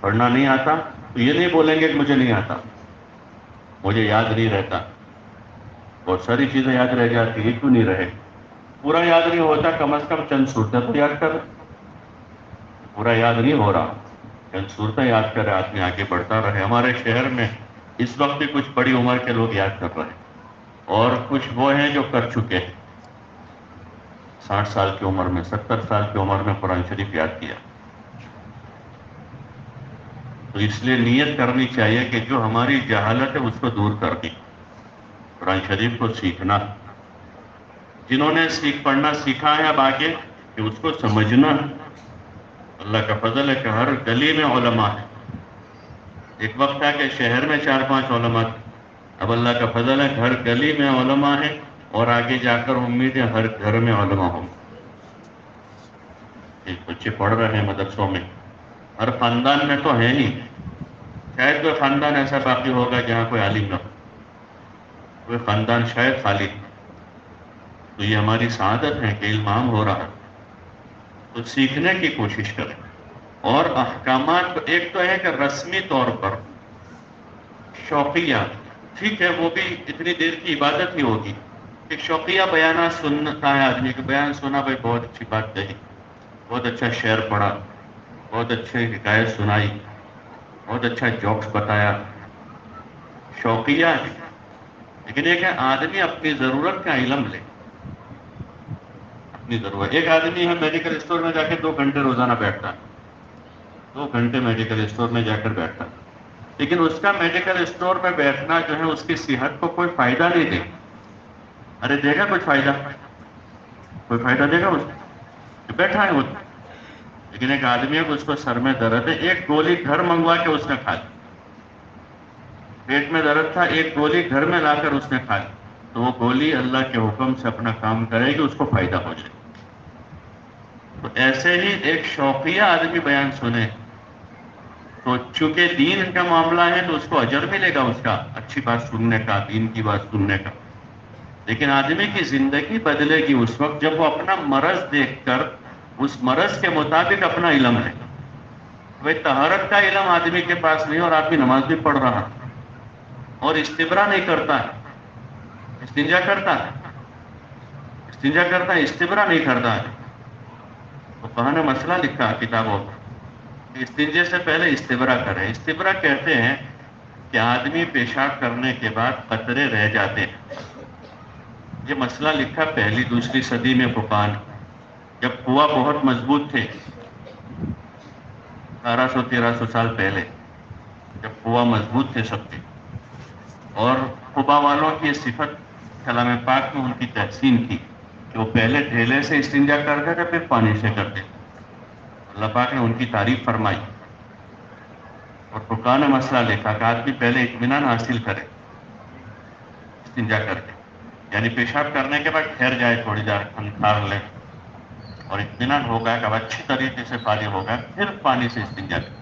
Speaker 1: پڑھنا نہیں آتا تو یہ نہیں بولیں گے کہ مجھے نہیں آتا، مجھے یاد نہیں رہتا. بہت ساری چیزیں یاد رہ جاتی ہیں، کیوں نہیں رہے؟ پورا یاد نہیں ہوتا، کم از کم چند صورتیں تو یاد کر. پورا یاد نہیں ہو رہا، چند صورتیں یاد کرے آدمی آگے بڑھتا رہے. ہمارے شہر میں اس وقت بھی کچھ بڑی عمر کے لوگ یاد کر رہے ہیں، اور کچھ وہ ہیں جو کر چکے ہیں. 60 سال کی عمر میں، 70 سال کی عمر میں قرآن شریف یاد کیا. تو اس لیے نیت کرنی چاہیے کہ جو ہماری جہالت ہے اس کو دور کر دی، قرآن شریف کو سیکھنا. جنہوں نے پڑھنا سیکھا ہے اب آگے کہ اس کو سمجھنا. اللہ کا فضل ہے کہ ہر گلی میں علماء ہے. ایک وقت تھا کہ شہر میں 4-5 علماء تھے، اب اللہ کا فضل ہے کہ ہر گلی میں علماء ہے، اور آگے جا کر امید ہے ہر گھر میں علماء ہوں. بچے پڑھ رہے ہیں مدرسوں میں، ہر خاندان میں تو ہے ہی. شاید کوئی خاندان ایسا باقی ہوگا جہاں کوئی عالم نہ ہو، کوئی خاندان شاید خالی. تو یہ ہماری سعادت ہے کہ علم عام ہو رہا ہے. تو سیکھنے کی کوشش کریں. اور احکامات ایک تو ہے کہ رسمی طور پر شوقیہ، ٹھیک ہے وہ بھی اتنی دیر کی عبادت ہی ہوگی کہ شوقیہ بیانات سنتا ہے آدمی کہ بیان سنا، بھائی بہت اچھی بات کہی، بہت اچھا شعر پڑھا، بہت اچھی حکایت سنائی، بہت اچھا جوکس بتایا، شوقیہ ہے. لیکن ایک ہے آدمی اپنی ضرورت کا علم لے، اپنی ضرورت. ایک آدمی ہے میڈیکل اسٹور میں جا کے 2 گھنٹے روزانہ بیٹھتا ہے، 2 گھنٹے میڈیکل اسٹور میں جا کر بیٹھتا ہے، لیکن اس کا میڈیکل اسٹور میں بیٹھنا جو ہے اس کی صحت کو کوئی فائدہ نہیں دے. ارے دے گا کچھ فائدہ؟ کوئی فائدہ دے گا اس کو؟ بیٹھا ہے وہ. لیکن ایک آدمی ہے کہ اس کو سر میں درد ہے، ایک گولی گھر منگوا کے اس نے کھا لی. پیٹ میں درد تھا، ایک گولی گھر میں لا کر اس نے کھا لی، تو وہ گولی اللہ کے حکم سے اپنا کام کرے گی، اس کو فائدہ ہو جائے. تو ایسے ہی ایک شوقیہ آدمی بیان سنے تو چونکہ دین کا معاملہ ہے تو اس کو اجر ملے گا، اس کا اچھی بات سننے کا، دین کی بات سننے کا. لیکن آدمی کی زندگی بدلے گی اس وقت جب وہ اپنا مرض دیکھ کر اس مرض کے مطابق اپنا علم ہے. وہ طہارت کا علم آدمی کے پاس نہیں، اور آدمی نماز بھی پڑھ رہا اور استبرا نہیں کرتا ہے. استنجا کرتا ہے، استنجا کرتا ہے، استبرا نہیں کرتا ہے. تو کہاں نے مسئلہ لکھا کتابوں میں، استنجے سے پہلے استبرا کرے. استبرا کہتے ہیں کہ آدمی پیشاب کرنے کے بعد قطرے رہ جاتے ہیں. یہ مسئلہ لکھا 1لی-2ری صدی میں فقہاء نے، جب کنواں بہت مضبوط تھے، 1200-1300 سال پہلے، جب کنواں مضبوط تھے سب کے. اور قبا والوں کی یہ صفت کلام پاک میں ان کی تحسین کی کہ وہ پہلے ڈھیلے سے استنجا کرتے تھے، پھر پانی سے کرتے تھے. اللہ پاک نے ان کی تعریف فرمائی. اور فقہاء نے مسئلہ لکھا کہ آدمی پہلے اطمینان حاصل کرے استنجا کر کے، یعنی پیشاب کرنے کے بعد ٹھہر جائے، تھوڑی دیر کھنکھار لے، اور اطمینان ہوگا کہ اب اچھی طریقے سے پانی ہوگا، پھر پانی سے استنجا کرے.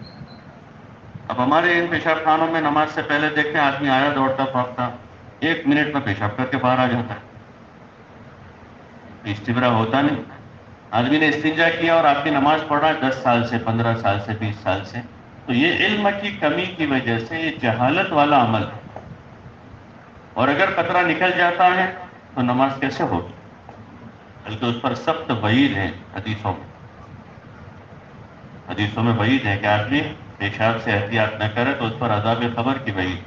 Speaker 1: اب ہمارے ان پیشاب خانوں میں نماز سے پہلے دیکھتے ہیں آدمی آیا دوڑتا پھاگتا 1 منٹ میں پیشاب کر کے باہر آ جاتا ہے. استبرا ہوتا نہیں. آدمی نے استنجا کیا اور آپ کی نماز پڑھ رہا ہے 10 سال سے، 15 سال سے، 20 سال سے، تو یہ علم کی کمی کی وجہ سے یہ جہالت والا عمل ہے. اور اگر قطرہ نکل جاتا ہے تو نماز کیسے ہوگی؟ بلکہ اس پر سخت وعید ہے حدیثوں میں. حدیثوں میں وعید ہے کہ آدمی پیشاب سے احتیاط نہ کرے تو اس پر عذاب قبر کی وعید.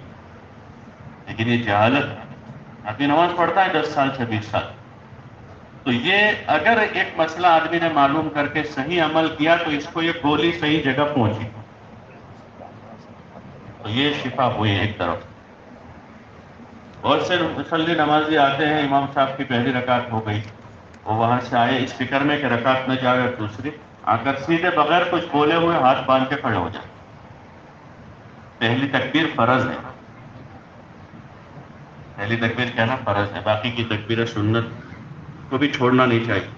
Speaker 1: لیکن یہ جہالت ہے. آدمی نماز پڑھتا ہے 10 سال سے 20 سال. تو یہ اگر ایک مسئلہ آدمی نے معلوم کر کے صحیح عمل کیا تو اس کو یہ گولی صحیح جگہ پہنچی، تو یہ شفا ہوئی ایک طرف. بہت سے مصلی نمازی آتے ہیں، امام صاحب کی پہلی رکعت ہو گئی، وہ وہاں سے آئے اس فکر میں کہ رکعت نہ جائے، اور دوسری آ کر سیدھے بغیر کچھ بولے ہوئے ہاتھ باندھ کے کھڑے ہو جائے. پہلی تکبیر فرض ہے، پہلی تکبیر کہنا فرض ہے. باقی کی تکبیر سنت کو بھی چھوڑنا نہیں چاہیے،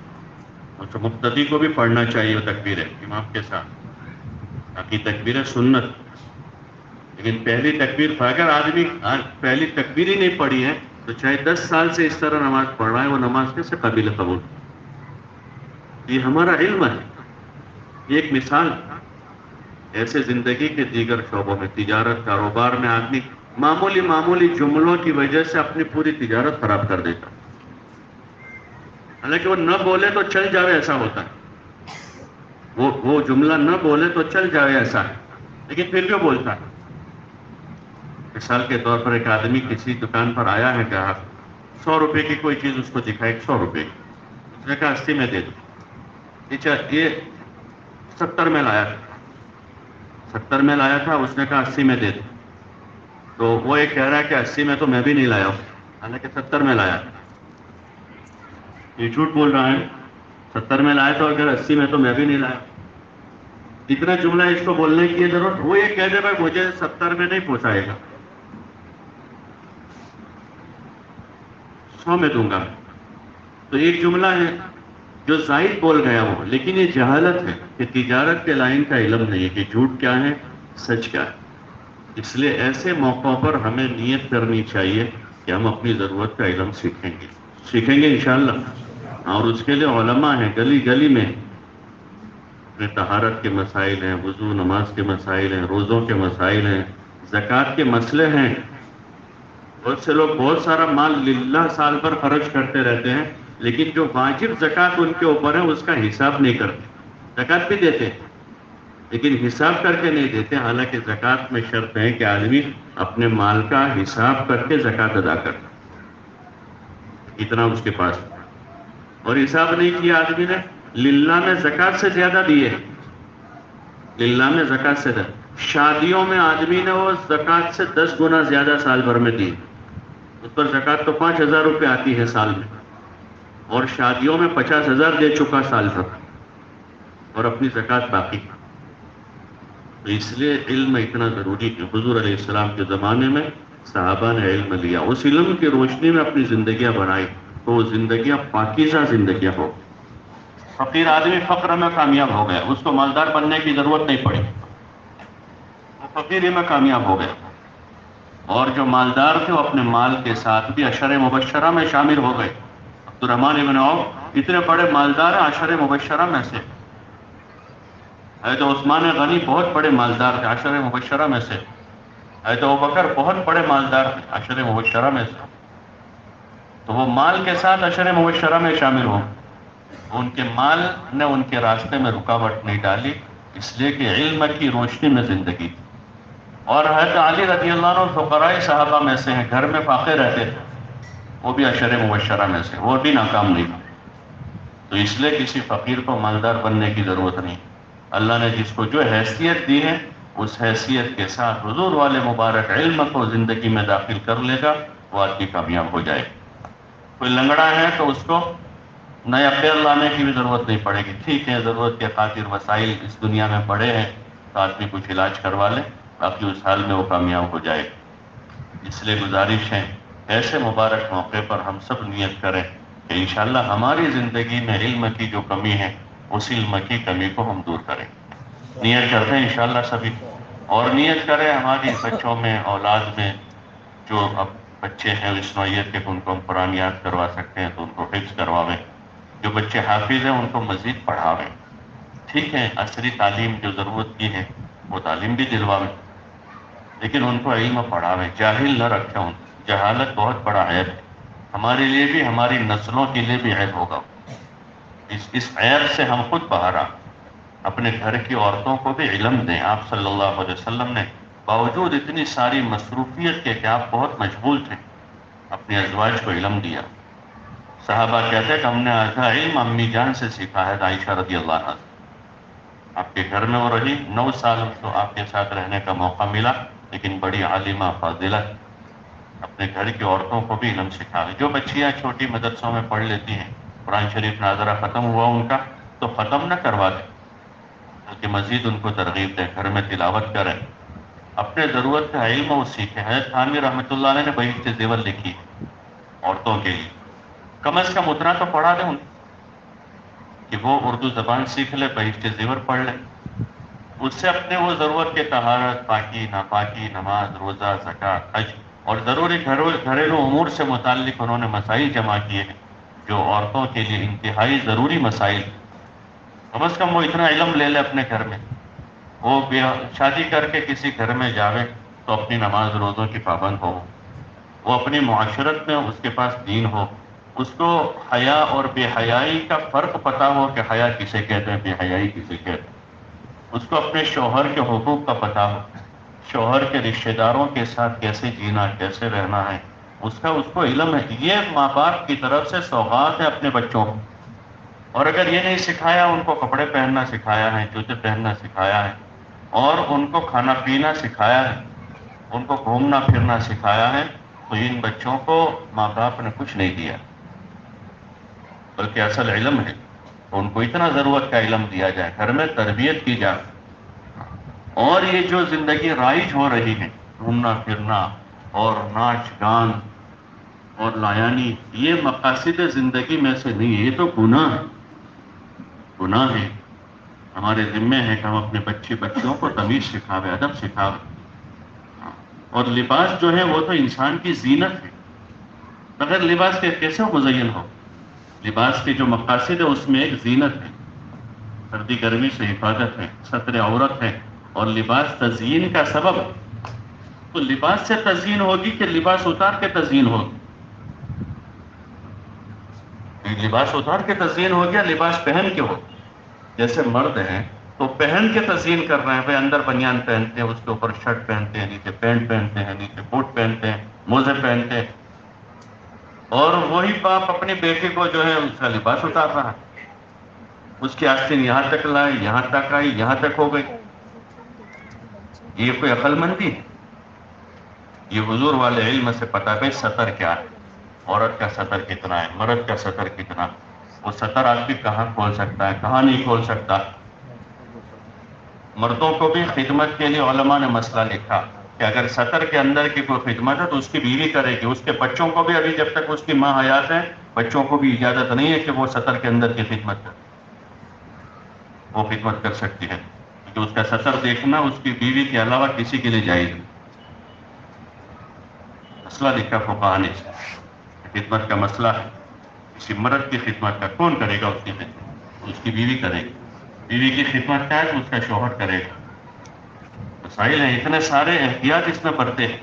Speaker 1: اور مقتدی کو بھی پڑھنا چاہیے وہ تکبیر امام کے ساتھ. باقی تکبیر سنت، لیکن پہلی تکبیر، اگر آدمی پہلی تکبیر ہی نہیں پڑھی ہے تو چاہے 10 سال سے اس طرح نماز پڑھ رہا ہے، وہ نماز کیسے قابل قبول؟ یہ ہمارا علم ہے. یہ ایک مثال. ایسے زندگی کے دیگر شعبوں میں، تجارت، کاروبار میں آدمی معمولی جملوں کی وجہ سے اپنی پوری تجارت خراب کر دیتا. حالانکہ وہ نہ بولے تو چل جاوے، ایسا ہوتا ہے. وہ جملہ نہ بولے تو چل جائے ایسا ہے، لیکن پھر کیوں بولتا ہے؟ مثال کے طور پر ایک آدمی کسی دکان پر آیا ہے، کہا 100 روپے کی کوئی چیز اس کو دکھائے، 100 روپے کی، اس نے کہا 80 میں دے دو، یہ 70 میں لایا تھا، 70 میں لایا تھا، اس نے کہا 80 میں دے دو، تو وہ ایک کہہ رہا ہے کہ 80 میں تو میں بھی نہیں لایا ہوں، حالانکہ 70 میں لایا، یہ جھوٹ بول رہا ہے، 70 میں لایا تو اگر 80 میں تو میں بھی نہیں لایا، اتنا جملہ اس کو بولنے کی ضرورت، وہ یہ کہہ دے بھائی مجھے 70 میں نہیں پہنچائے گا، 100 میں دوں گا، تو ایک جملہ ہے جو زائد بول گیا وہ، لیکن یہ جہالت ہے کہ تجارت کے لائن کا علم نہیں ہے کہ جھوٹ کیا ہے، سچ کیا ہے۔ اس لیے ایسے موقعوں پر ہمیں نیت کرنی چاہیے کہ ہم اپنی ضرورت کا علم سیکھیں گے انشاءاللہ، اور اس کے لیے علماء ہیں گلی گلی میں، طہارت کے مسائل ہیں، وضو نماز کے مسائل ہیں، روزوں کے مسائل ہیں، زکوٰۃ کے مسئلے ہیں۔ بہت سے لوگ بہت سارا مال للہ سال پر خرچ کرتے رہتے ہیں، لیکن جو واجب زکوٰۃ ان کے اوپر ہے اس کا حساب نہیں کرتے، زکوٰۃ بھی دیتے ہیں لیکن حساب کر کے نہیں دیتے، حالانکہ زکوٰۃ میں شرط ہے کہ آدمی اپنے مال کا حساب کر کے زکوٰۃ ادا کرے، اتنا اس کے پاس، اور حساب نہیں کیا آدمی نے، للہ میں زکوٰۃ سے زیادہ دیے، للہ میں زکوٰۃ سے زیادہ، شادیوں میں آدمی نے وہ زکوٰۃ سے 10 گنا زیادہ سال بھر میں دی، اس پر زکوٰۃ تو 5,000 روپے آتی ہے سال میں، اور شادیوں میں 50,000 دے چکا سال بھر، اور اپنی زکوٰۃ باقی۔ تو اس لیے علم اتنا ضروری ہے، حضور علیہ السلام کے زمانے میں صحابہ نے علم لیا، اس علم کی روشنی میں اپنی زندگیاں بنائی، تو وہ زندگیاں پاکیزہ زندگیاں ہو۔ فقیر آدمی فقر میں کامیاب ہو گیا، اس کو مالدار بننے کی ضرورت نہیں پڑی، وہ فقیری میں کامیاب ہو گیا، اور جو مالدار تھے وہ اپنے مال کے ساتھ بھی عشر مبشرہ میں شامل ہو گئے۔ عبدالرحمن ابن عوف اتنے بڑے مالدار ہیں عشر مبشرہ میں سے، حضرت عثمان غنی بہت بڑے مالدار تھے عشر مبشرہ میں سے، حضرت ابوبکر بہت بڑے مالدار تھے عشر مبشرہ میں سے، تو وہ مال کے ساتھ عشر مبشرہ میں شامل ہو، ان کے مال نے ان کے راستے میں رکاوٹ نہیں ڈالی، اس لیے کہ علم کی روشنی میں زندگی تھی۔ اور حضرت علی رضی اللہ عنہ فقراء صحابہ میں سے ہیں، گھر میں فاقے رہتے تھے، وہ بھی عشر مبشرہ میں سے، وہ بھی ناکام نہیں تھا۔ تو اس لیے کسی فقیر کو مالدار بننے کی ضرورت نہیں، اللہ نے جس کو جو حیثیت دی ہے اس حیثیت کے ساتھ حضور والے مبارک علم کو زندگی میں داخل کر لے گا، وہ آدمی کامیاب ہو جائے۔ کوئی لنگڑا ہے تو اس کو نیا پیر لانے کی بھی ضرورت نہیں پڑے گی، ٹھیک ہے ضرورت کے خاطر وسائل اس دنیا میں پڑے ہیں تو آدمی کچھ علاج کروا لے، باقی اس حال میں وہ کامیاب ہو جائے۔ اس لیے گزارش ہے ایسے مبارک موقع پر ہم سب نیت کریں کہ انشاءاللہ ہماری زندگی میں علم کی جو کمی ہے اس علم کی کمی کو ہم دور کریں، نیت کرتے ہیں انشاءاللہ سبھی، اور نیت کریں ہماری بچوں میں، اولاد میں، جو اب بچے ہیں اس نوعیت کے ان کو ہم قرآن یاد کروا سکتے ہیں تو ان کو حفظ کرواویں، جو بچے حافظ ہیں ان کو مزید پڑھاویں، ٹھیک ہے عصری تعلیم جو ضرورت کی ہے وہ تعلیم بھی دلواویں، لیکن ان کو علم پڑھاویں، جاہل نہ رکھیں، ان جہالت بہت بڑا عیب ہے، ہمارے لیے بھی ہماری نسلوں کے لیے بھی عیب ہوگا، اس عیب سے ہم خود باہر آئیں، اپنے گھر کی عورتوں کو بھی علم دیں۔ آپ صلی اللہ علیہ وسلم نے باوجود اتنی ساری مصروفیت کے کہ آپ بہت مشغول تھے اپنے ازواج کو علم دیا۔ صحابہ کہتے ہیں کہ ہم نے آدھا علم امی جان سے سیکھا ہے، عائشہ رضی اللہ عنہ، آپ کے گھر میں وہ رہی 9 سال تو آپ کے ساتھ رہنے کا موقع ملا، لیکن بڑی عالمہ فاضلہ، اپنے گھر کی عورتوں کو بھی علم سکھا، جو بچیاں چھوٹی مدرسوں میں پڑھ لیتی ہیں، قرآن شریف ناظرہ ختم ہوا ان کا تو ختم نہ کروا دیں، بلکہ مزید ان کو ترغیب دیں، گھر میں تلاوت کریں، اپنے ضرورت کا علم وہ سیکھیں۔ حضرت تھانوی رحمۃ اللہ علیہ نے بہشت زیور لکھی عورتوں کے لیے، کم از کم اتنا تو پڑھا دیں ان کہ وہ اردو زبان سیکھ لے، بہشت زیور پڑھ لے، اس سے اپنے وہ ضرورت کے طہارت، پاکی ناپاکی، نماز، روزہ، زکوٰۃ، حج اور ضروری گھریلو امور سے متعلق انہوں نے مسائل جمع کیے ہیں جو عورتوں کے لیے انتہائی ضروری مسائل، کم از کم وہ اتنا علم لے لے اپنے گھر میں، وہ شادی کر کے کسی گھر میں جاوے تو اپنی نماز روزوں کی پابند ہو، وہ اپنی معاشرت میں اس کے پاس دین ہو، اس کو حیا اور بے حیائی کا فرق پتا ہو کہ حیا کسے کہتے ہیں، بے حیائی کسے کہتے ہیں، اس کو اپنے شوہر کے حقوق کا پتا ہو، شوہر کے رشتہ داروں کے ساتھ کیسے جینا، کیسے رہنا ہے، اس کو علم ہے۔ یہ ماں باپ کی طرف سے سوغات ہے اپنے بچوں کو۔ اور اگر یہ نہیں سکھایا، ان کو کپڑے پہننا سکھایا ہے، جوتے پہننا سکھایا ہے، اور ان کو کھانا پینا سکھایا ہے، ان کو گھومنا پھرنا سکھایا ہے، تو ان بچوں کو ماں باپ نے کچھ نہیں دیا، بلکہ اصل علم ہے۔ تو ان کو اتنا ضرورت کا علم دیا جائے، گھر میں تربیت کی جائے۔ اور یہ جو زندگی رائج ہو رہی ہے، گھومنا پھرنا اور ناچ گان اور لایانی، یہ مقاصد زندگی میں سے نہیں ہے، یہ تو گناہ ہے، گناہ ہے۔ ہمارے ذمے ہے کہ ہم اپنے بچوں کو تمیز سکھاوے، ادب سکھاوے۔ اور لباس جو ہے وہ تو انسان کی زینت ہے، بغیر لباس کے کیسے مزین ہو؟ لباس کے جو مقاصد ہے اس میں ایک زینت ہے، سردی گرمی سے حفاظت ہے، ستر عورت ہے، اور لباس تزیین کا سبب ہے۔ تو لباس سے تزیین ہوگی کہ لباس اتار کے تزیین ہوگی؟ لباس اتار کے تزیین ہو گیا، لباس پہن کے ہو۔ جیسے مرد ہیں تو پہن کے تزیین کر رہے ہیں، بھائی اندر بنیان پہنتے ہیں، اس کے اوپر شرٹ پہنتے ہیں، نیچے پینٹ پہنتے ہیں، نیچے کوٹ پہنتے ہیں، موزے پہنتے ہیں، اور وہی باپ اپنی بیٹی کو جو ہے اس کا لباس اتار رہا ہے، اس کی آستین یہاں تک لائی، یہاں تک آئی، یہاں تک ہو گئی۔ یہ کوئی عقل مندی ہے؟ یہ حضور والے علم سے پتا ہے سطر کیا ہے، عورت کا سطر کتنا ہے، مرد کا سطر کتنا ہے۔ وہ سطر آدمی کہاں کھول سکتا ہے، کہاں نہیں کھول سکتا۔ مردوں کو بھی خدمت کے لیے علماء نے مسئلہ لکھا کہ اگر سطر کے اندر کی کوئی خدمت ہے تو اس کی بیوی کرے گی، اس کے بچوں کو بھی، ابھی جب تک اس کی ماں حیات ہے، بچوں کو بھی اجازت نہیں ہے کہ وہ سطر کے اندر کی خدمت کرے، وہ خدمت کر سکتی ہے، کیونکہ اس کا سطر دیکھنا اس کی بیوی کے علاوہ کسی کے لیے جائز نہیں۔ مسئلہ لکھا فقہاء نے، خدمت کا مسئلہ ہے، کسی مرد کی خدمت کا کون کرے گا؟ اس کی خدمت اس کی بیوی کرے گی، بیوی کی خدمت کا ہے تو اس کا شوہر کرے گا۔ مسائل ہیں اتنے سارے، احتیاط اس میں برتے ہیں۔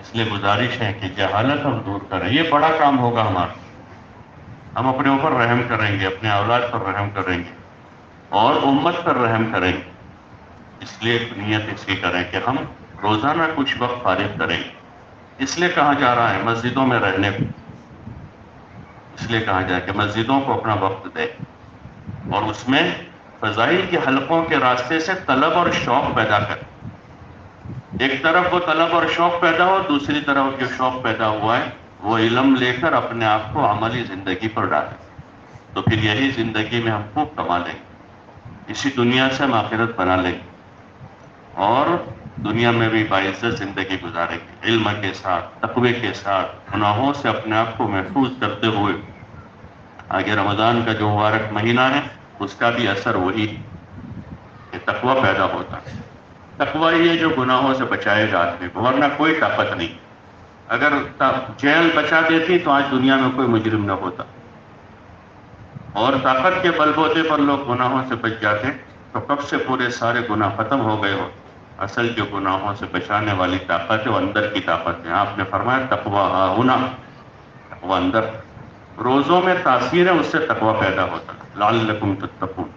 Speaker 1: اس لیے گزارش ہے کہ جہالت ہم دور کریں، یہ بڑا کام ہوگا ہمارا۔ ہم اپنے اوپر رحم کریں گے، اپنے اولاد پر رحم کریں گے، اور امت پر رحم کریں گے۔ اس لیے نیت اس کی کریں کہ ہم روزانہ کچھ وقت فارغ کریں گے۔ اس لیے کہا جا رہا ہے مسجدوں میں رہنے کو، اس لیے کہا جائے کہ مسجدوں کو اپنا وقت دے، اور اس میں فضائل کے حلقوں کے راستے سے طلب اور شوق پیدا کر۔ ایک طرف وہ طلب اور شوق پیدا ہو، دوسری طرف جو شوق پیدا ہوا ہے وہ علم لے کر اپنے آپ کو عملی زندگی پر ڈالیں، تو پھر یہی زندگی میں ہم خوب کما لیں گے، اسی دنیا سے ہم آخرت بنا لیں گے، اور دنیا میں بھی باعزت زندگی گزاریں گے، علم کے ساتھ، تقوی کے ساتھ، گناہوں سے اپنے آپ کو محفوظ کرتے ہوئے۔ آگے رمضان کا جو مبارک مہینہ ہے اس کا بھی اثر وہی کہ تقوی پیدا ہوتا ہے۔ تقوی یہ جو گناہوں سے بچائے گا آدمی کو، ورنہ کوئی طاقت نہیں۔ اگر جیل بچا دیتی تو آج دنیا میں کوئی مجرم نہ ہوتا، اور طاقت کے بل بوتے پر لوگ گناہوں سے بچ جاتے تو کب سے پورے سارے گناہ ختم ہو گئے ہو۔ اصل جو گناہوں سے بچانے والی طاقت ہے وہ اندر کی طاقت ہے۔ آپ نے فرمایا تقوی ہاہنا، تقوی اندر، روزوں میں تاثیر ہے، اس سے تقوی پیدا ہوتا ہے، لعلکم تتقون۔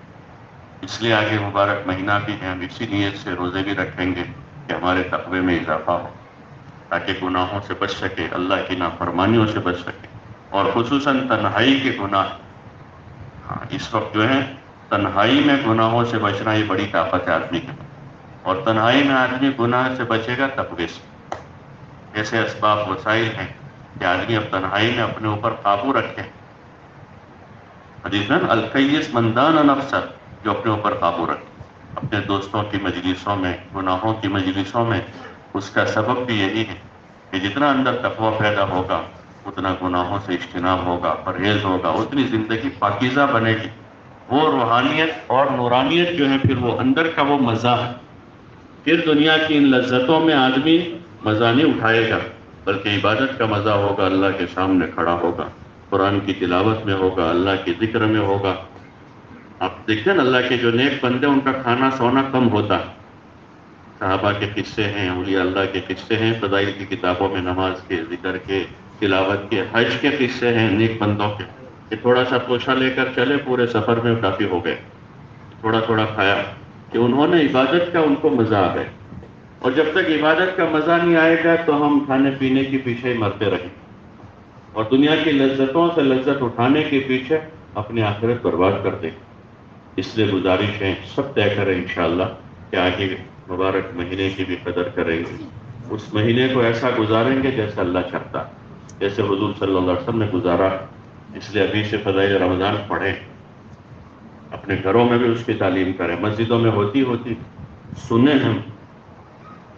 Speaker 1: اس لیے آگے مبارک مہینہ بھی ہے، ہم اسی نیت سے روزے بھی رکھیں گے کہ ہمارے تقوی میں اضافہ ہو، تاکہ گناہوں سے بچ سکے، اللہ کی نافرمانیوں سے بچ سکے، اور خصوصاً تنہائی کے گناہ۔ اس وقت جو ہے تنہائی میں گناہوں سے بچنا یہ بڑی طاقت ہے آدمی کے پاس، اور تنہائی میں آدمی گناہ سے بچے گا تقوی سے۔ ایسے اسباب وسائل ہیں کہ آدمی اب تنہائی میں اپنے اوپر قابو رکھے۔ حدیث میں الکیس من دان نفسہ، جو اپنے اوپر قابو رکھے، اپنے دوستوں کی مجلسوں میں، گناہوں کی مجلسوں میں۔ اس کا سبب بھی یہی ہے کہ جتنا اندر تقوی پیدا ہوگا اتنا گناہوں سے اجتناب ہوگا، پرہیز ہوگا، اتنی زندگی پاکیزہ بنے گی۔ وہ روحانیت اور نورانیت جو ہے پھر وہ اندر کا وہ مزہ ہے، پھر دنیا کی ان لذتوں میں آدمی مزہ نہیں اٹھائے گا، بلکہ عبادت کا مزہ ہوگا، اللہ کے سامنے کھڑا ہوگا، قرآن کی تلاوت میں ہوگا، اللہ کے ذکر میں ہوگا۔ آپ دیکھتے ہیں نا اللہ کے جو نیک بندے ان کا کھانا سونا کم ہوتا ہے۔ صحابہ کے قصے ہیں، اولیاء اللہ کے قصے ہیں، فضائل کی کتابوں میں نماز کے، ذکر کے، تلاوت کے، حج کے قصے ہیں نیک بندوں کے کہ تھوڑا سا توشہ لے کر چلے، پورے سفر میں کافی ہو گئے، تھوڑا تھوڑا کھایا کہ انہوں نے عبادت کا ان کو مزہ آ گئے. اور جب تک عبادت کا مزہ نہیں آئے گا تو ہم کھانے پینے کے پیچھے ہی مرتے رہیں اور دنیا کی لذتوں سے لذت اٹھانے کے پیچھے اپنی آخرت برباد کر دیں. اس لیے گزارش ہے سب طے کریں انشاءاللہ کہ آگے مبارک مہینے کی بھی قدر کریں گے، اس مہینے کو ایسا گزاریں گے جیسے اللہ چاہتا، جیسے حضور صلی اللہ علیہ وسلم نے گزارا. اس لیے ابھی سے فضائل رمضان پڑھیں، اپنے گھروں میں بھی اس کی تعلیم کریں، مسجدوں میں ہوتی سنیں ہم،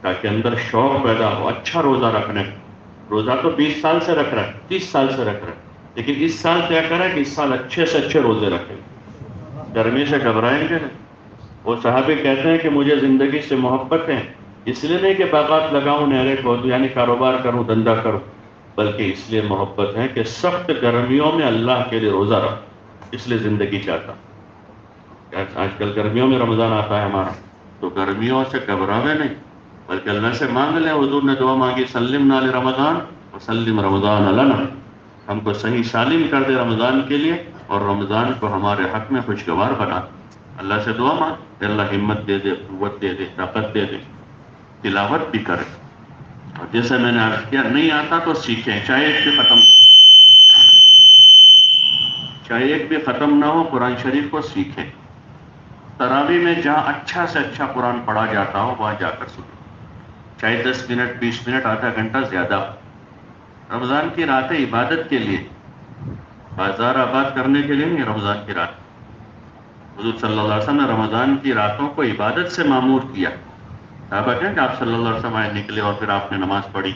Speaker 1: تاکہ اندر شوق پیدا ہو اچھا روزہ رکھنے. روزہ تو 20 سال سے رکھ رہا ہے، 30 سال سے رکھ رہا ہے، لیکن اس سال طے کریں کہ اس سال اچھے سے اچھے روزے رکھیں. گرمی سے گھبرائیں گے نہیں. وہ صحابی کہتے ہیں کہ مجھے زندگی سے محبت ہے، اس لیے نہیں کہ باغات لگاؤں، نہریں کھودوں، یعنی کاروبار کروں، دھندا کروں، بلکہ اس لیے محبت ہے کہ سخت گرمیوں میں اللہ کے لیے روزہ رکھوں، اس لیے زندگی چاہتا. آج کل گرمیوں میں رمضان آتا ہے ہمارا، تو گرمیوں سے گھبراوے نہیں، بلکہ اللہ سے مانگ لیں. حضور نے دعا مانگی سلمنا لرمضان وسلم رمضان لنا، ہم کو صحیح سالم کر دے رمضان کے لیے اور رمضان کو ہمارے حق میں خوشگوار بنا. اللہ سے دعا مانگ کہ اللہ ہمت دے دے، قوت دے دے، طاقت دے دے، تلاوت بھی کرے. اور جیسے میں نے عرض کیا نہیں آتا تو سیکھیں، چاہے ایک بھی ختم نہ ہو، قرآن شریف کو سیکھیں. تراویح میں جہاں اچھا سے اچھا قرآن پڑھا جاتا ہو وہاں جا کر سنیں، چاہے 10 منٹ 20 منٹ آدھا گھنٹہ زیادہ. رمضان کی راتیں عبادت کے لیے، بازار آباد کرنے کے لیے نہیں. رمضان کی رات حضور صلی اللہ علیہ وسلم نے رمضان کی راتوں کو عبادت سے معمور کیا. صحابہ کہیں کہ آپ صلی اللہ علیہ وسلم آئے، نکلے اور پھر آپ نے نماز پڑھی،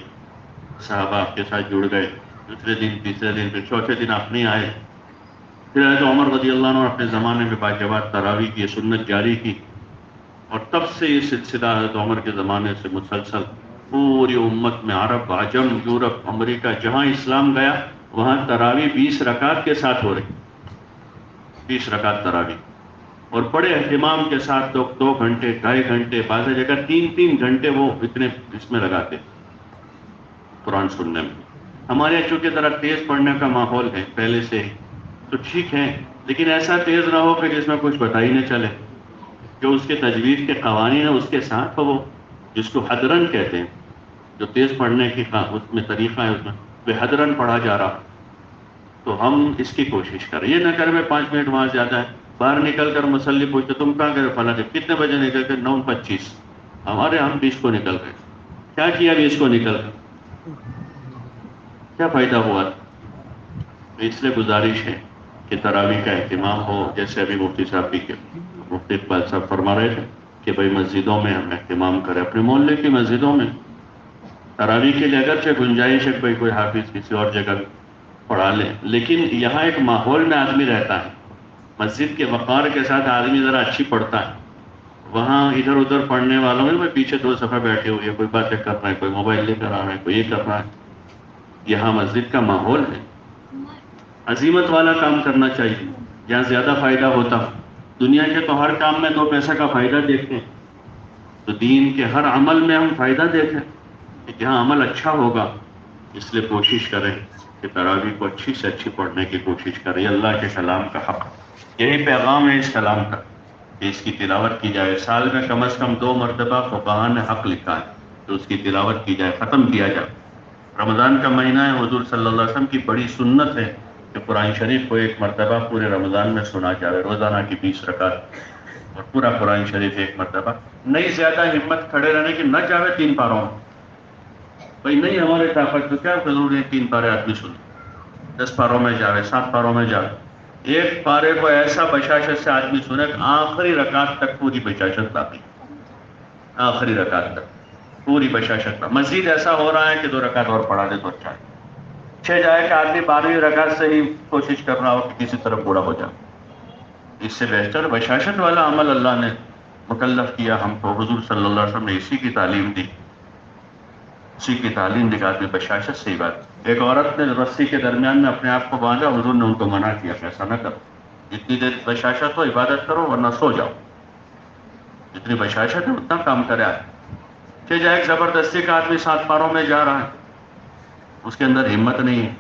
Speaker 1: صحابہ آپ کے ساتھ جڑ گئے. دوسرے دن، تیسرے دن، پھر چوتھے دن آپ نہیں آئے. پھر حضرت عمر رضی اللہ عنہ نے اپنے زمانے میں باجواد تراویح کی سنت جاری کی، اور تب سے یہ سلسلہ حضرت عمر کے زمانے سے مسلسل پوری امت میں، عرب، عجم، یورپ، امریکہ، جہاں اسلام گیا وہاں تراویح 20 رکعت کے ساتھ ہو رہی. 20 رکعت تراویح، اور بڑے اہتمام کے ساتھ لوگ 2 گھنٹے، 2.5 گھنٹے، بعض جگہ 3 گھنٹے وہ اتنے اس میں لگاتے قرآن سننے میں. ہمارے یہاں چونکہ ذرا تیز پڑھنے کا ماحول ہے پہلے سے ہی تو ٹھیک ہے، لیکن ایسا تیز نہ ہو کہ جس میں کچھ پتہ ہی نہ چلے. جو اس کے تجوید کے قوانین ہیں اس کے ساتھ ہو، وہ جس کو حدرن کہتے ہیں، جو تیز پڑھنے کی اس میں طریقہ ہے، اس میں وہ حدرن پڑھا جا رہا، تو ہم اس کی کوشش کریں. یہ نہ کریں 5 منٹ وہاں زیادہ ہے، باہر نکل کر مسلی پوچھتے تم کہاں گئے، فلاں کتنے بجے نکل کر 9:25، ہمارے ہم 20 کو نکل گئے. کیا کیا 20 کو نکل کر، کیا فائدہ ہوا؟ اس لیے گزارش ہے کہ تراویح کا اہتمام ہو. جیسے ابھی مفتی صاحب بھی مفتی اقبال صاحب فرما رہے تھے کہ بھائی مسجدوں میں ہم اہتمام کریں، اپنے محلے کی مسجدوں میں تراویح کے لیے اگرچہ گنجائش ہے کوئی حافظ کسی اور جگہ پڑھا لیں، لیکن یہاں ایک ماحول میں آدمی رہتا ہے، مسجد کے وقار کے ساتھ آدمی ذرا اچھی پڑھتا ہے. وہاں ادھر ادھر پڑھنے والوں میں پیچھے 2 صفحے بیٹھے ہوئے، کوئی باتیں کر رہے ہیں، کوئی موبائل لے کر آ رہے ہیں، کوئی یہ کر رہا ہے. یہاں مسجد کا ماحول ہے، عزیمت والا کام کرنا چاہیے جہاں زیادہ فائدہ ہوتا. دنیا کے تو ہر کام میں 2 پیسہ کا فائدہ دیکھتے ہیں، تو دین کے ہر عمل میں ہم فائدہ دیکھیں کہ جہاں عمل اچھا ہوگا. اس لیے کوشش کریں کہ تراویح کو اچھی سے اچھی پڑھنے کی کوشش کریں. اللہ کے کلام کا حق، یہی پیغام ہے اس کلام کا کہ اس کی تلاوت کی جائے. سال میں کم از کم 2 مرتبہ فقہاء نے حق لکھا ہے تو اس کی تلاوت کی جائے، ختم کیا جائے. رمضان کا مہینہ ہے، حضور صلی اللہ علیہ وسلم کی بڑی سنت ہے کہ قرآن شریف کو 1 مرتبہ پورے رمضان میں سنا جائے، روزانہ کی 20 رکعت اور پورا قرآن شریف 1 مرتبہ. نہیں زیادہ ہمت کھڑے رہنے کی، نہ چاہے 3 پاروں میں، بھائی نہیں ہمارے طاقت تو کیا ضرور ہے 3 پارے آدمی سن، 10 پاروں میں جاوے، 7 پاروں میں جاوے. 1 پارے کو ایسا بشاشت سے آدمی سنے کہ آخری رکعت تک پوری بشاشت باقی، آخری رکعت تک پوری بشاشت. مزید ایسا ہو رہا ہے کہ 2 رکعت اور پڑھا دے تو اچھا ہے. جائے کہ آدمی 12ویں رکعت سے ہی کوشش کر رہا ہو کہ کسی طرح پورا ہو جائے. اس سے بہتر بشاشت والا عمل اللہ نے مکلف کیا ہم کو. حضور صلی اللہ علیہ وسلم نے اسی کی تعلیم دی، اسی کی تعلیم دی کہ آدمی بشاشت سے ہی بات. ایک عورت نے رسی کے درمیان میں اپنے آپ کو باندھا، حضور نے ان کو منع کیا کہ ایسا نہ کرو، جتنی دیر بشاشت ہو عبادت کرو ورنہ سو جاؤ. جتنی بشاشت ہے اتنا کام کرے. جائے زبردستی کا آدمی 7 پاروں میں جا رہا ہے اس کے اندر ہمت نہیں ہے،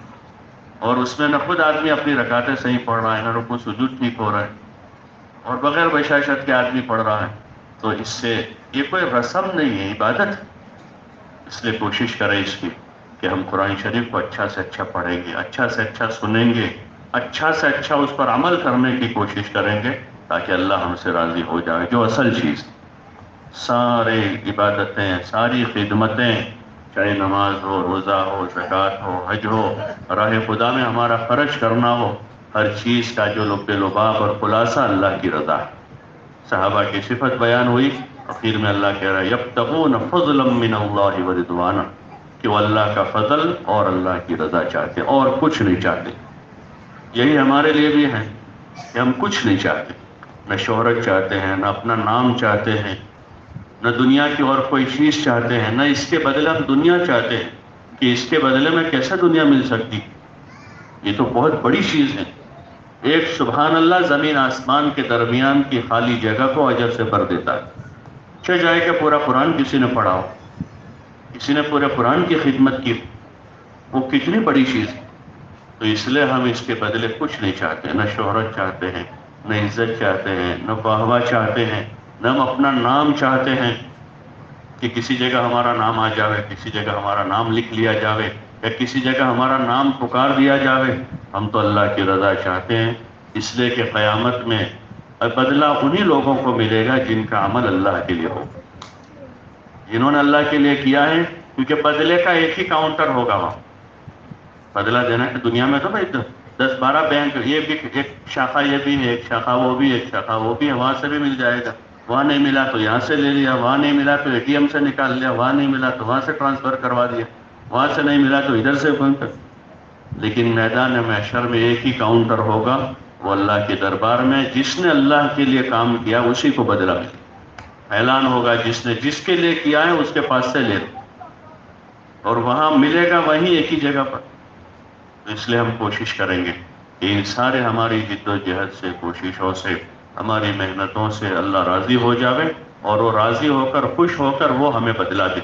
Speaker 1: اور اس میں نہ خود آدمی اپنی رکعتیں صحیح پڑھ رہا ہے، نہ رکوع سجود ٹھیک ہو رہا ہے، اور بغیر بشاشت کے آدمی پڑھ رہا ہے، تو اس سے یہ کوئی رسم نہیں ہے، عبادت ہے۔ اس لیے کوشش کریں اس کی کہ ہم قرآن شریف کو اچھا سے اچھا پڑھیں گے، اچھا سے اچھا سنیں گے، اچھا سے اچھا اس پر عمل کرنے کی کوشش کریں گے، تاکہ اللہ ہم سے راضی ہو جائے، جو اصل چیز ہے۔ سارے عبادتیں، ساری خدمتیں، چاہے نماز ہو، روزہ ہو، زکوٰۃ ہو، حج ہو، راہ خدا میں ہمارا خرچ کرنا ہو، ہر چیز کا جو لب لباب اور خلاصہ اللہ کی رضا ہے۔ صحابہ کی صفت بیان ہوئی، آخر میں اللہ کہہ رہا ہے یبتغون فضلا من اللہ ورضوانا، کہ وہ اللہ کا فضل اور اللہ کی رضا چاہتے، اور کچھ نہیں چاہتے۔ یہی ہمارے لیے بھی ہے کہ ہم کچھ نہیں چاہتے، نہ شہرت چاہتے ہیں، نہ اپنا نام چاہتے ہیں، نہ دنیا کی اور کوئی چیز چاہتے ہیں، نہ اس کے بدلے ہم دنیا چاہتے ہیں کہ اس کے بدلے میں کیسے دنیا مل سکتی۔ یہ تو بہت بڑی چیز ہے۔ ایک سبحان اللہ زمین آسمان کے درمیان کی خالی جگہ کو اجر سے بھر دیتا ہے۔ جائے کہ پورا قرآن کسی نے پڑھا ہو، کسی نے پورے قرآن کی خدمت کی، وہ کتنی بڑی چیز ہے۔ تو اس لیے ہم اس کے بدلے کچھ نہیں چاہتے، نہ شہرت چاہتے ہیں، نہ عزت چاہتے ہیں، نہ واہ چاہتے ہیں، نہ ہم اپنا نام چاہتے ہیں کہ کسی جگہ ہمارا نام آ جاوے، کسی جگہ ہمارا نام لکھ لیا جاوے، یا کسی جگہ ہمارا نام پکار دیا جاوے۔ ہم تو اللہ کی رضا چاہتے ہیں، اس لیے کہ قیامت میں بدلہ انہی لوگوں کو ملے گا جن کا عمل اللہ کے لیے ہو، جنہوں نے اللہ کے لیے کیا ہے، کیونکہ بدلے کا ایک ہی کاؤنٹر ہوگا وہاں۔ بدلہ دینا کہ دنیا میں تو بھائی 10-12 بینک، یہ بھی ایک شاخہ یہ بھی ہے، ایک شاخہ وہ بھی، ایک شاخہ وہ بھی ہے، وہاں سے بھی مل جائے گا۔ وہاں نہیں ملا تو یہاں سے لے لیا، وہاں نہیں ملا تو ATM سے نکال لیا، وہاں نہیں ملا تو وہاں سے ٹرانسفر کروا دیا، وہاں سے نہیں ملا تو ادھر سے فون کر۔ لیکن میدان محشر میں ایک ہی کاؤنٹر ہوگا، وہ اللہ کے دربار میں، جس نے اللہ کے لیے کام کیا اسی کو بدلہ ملے۔ اعلان ہوگا جس نے جس کے لیے کیا ہے اس کے پاس سے لے لو، اور وہاں ملے گا وہیں ایک ہی جگہ پر۔ تو اس لیے ہم کوشش کریں گے کہ ان سارے ہماری جد و جہد سے، کوششوں سے، ہماری محنتوں سے اللہ راضی ہو جاوے، اور وہ راضی ہو کر، خوش ہو کر وہ ہمیں بدلا دے۔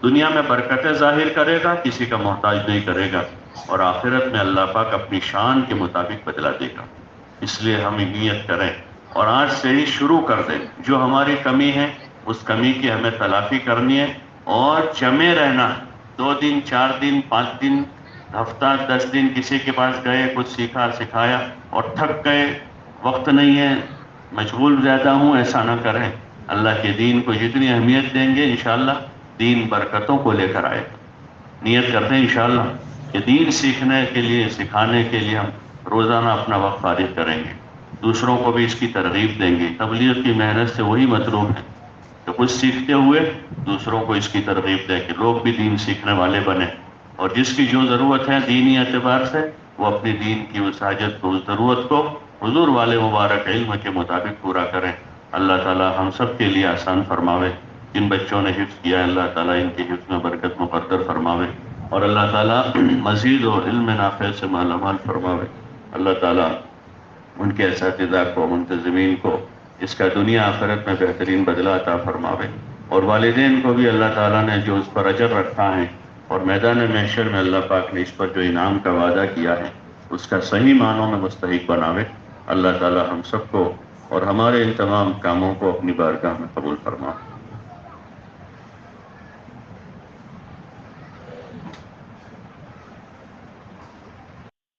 Speaker 1: دنیا میں برکتیں ظاہر کرے گا، کسی کا محتاج نہیں کرے گا، اور آخرت میں اللہ پاک اپنی شان کے مطابق بدلا دے گا۔ اس لیے ہم نیت کریں اور آج سے ہی شروع کر دیں، جو ہماری کمی ہے اس کمی کی ہمیں تلافی کرنی ہے، اور جمے رہنا۔ 2 دن، 4 دن، 5 دن، ہفتہ، 10 دن کسی کے پاس گئے، کچھ سیکھا سکھایا اور تھک گئے، وقت نہیں ہے، مشغول زیادہ ہوں، ایسا نہ کریں۔ اللہ کے دین کو جتنی اہمیت دیں گے انشاءاللہ دین برکتوں کو لے کر آئے گا۔ نیت کرتے ہیں انشاءاللہ کہ دین سیکھنے کے لیے، سکھانے کے لیے ہم روزانہ اپنا وقت فارغ کریں گے، دوسروں کو بھی اس کی ترغیب دیں گے۔ تبلیغ کی محنت سے وہی مطلوب ہے کہ خود سیکھتے ہوئے دوسروں کو اس کی ترغیب دیں کہ لوگ بھی دین سیکھنے والے بنیں، اور جس کی جو ضرورت ہے دینی اعتبار سے، وہ اپنی دین کی اس حاجت کو، اس ضرورت کو حضور والے مبارک علم کے مطابق پورا کریں۔ اللہ تعالی ہم سب کے لیے آسان فرماوے۔ جن بچوں نے حفظ کیا ہے اللہ تعالیٰ ان کے حفظ میں برکت مقدر فرماوے، اور اللہ تعالیٰ مزید و علم نافع سے مالا مال فرماوے۔ اللہ تعالیٰ ان کے اساتذہ کو، منتظمین کو اس کا دنیا آخرت میں بہترین بدلہ عطا فرماوے، اور والدین کو بھی اللہ تعالیٰ نے جو اس پر اجر رکھا ہے، اور میدان محشر میں اللہ پاک نے اس پر جو انعام کا وعدہ کیا ہے اس کا صحیح معنوں میں مستحق بناوے۔ اللہ تعالیٰ ہم سب کو اور ہمارے ان تمام کاموں کو اپنی بارگاہ میں قبول فرمائے۔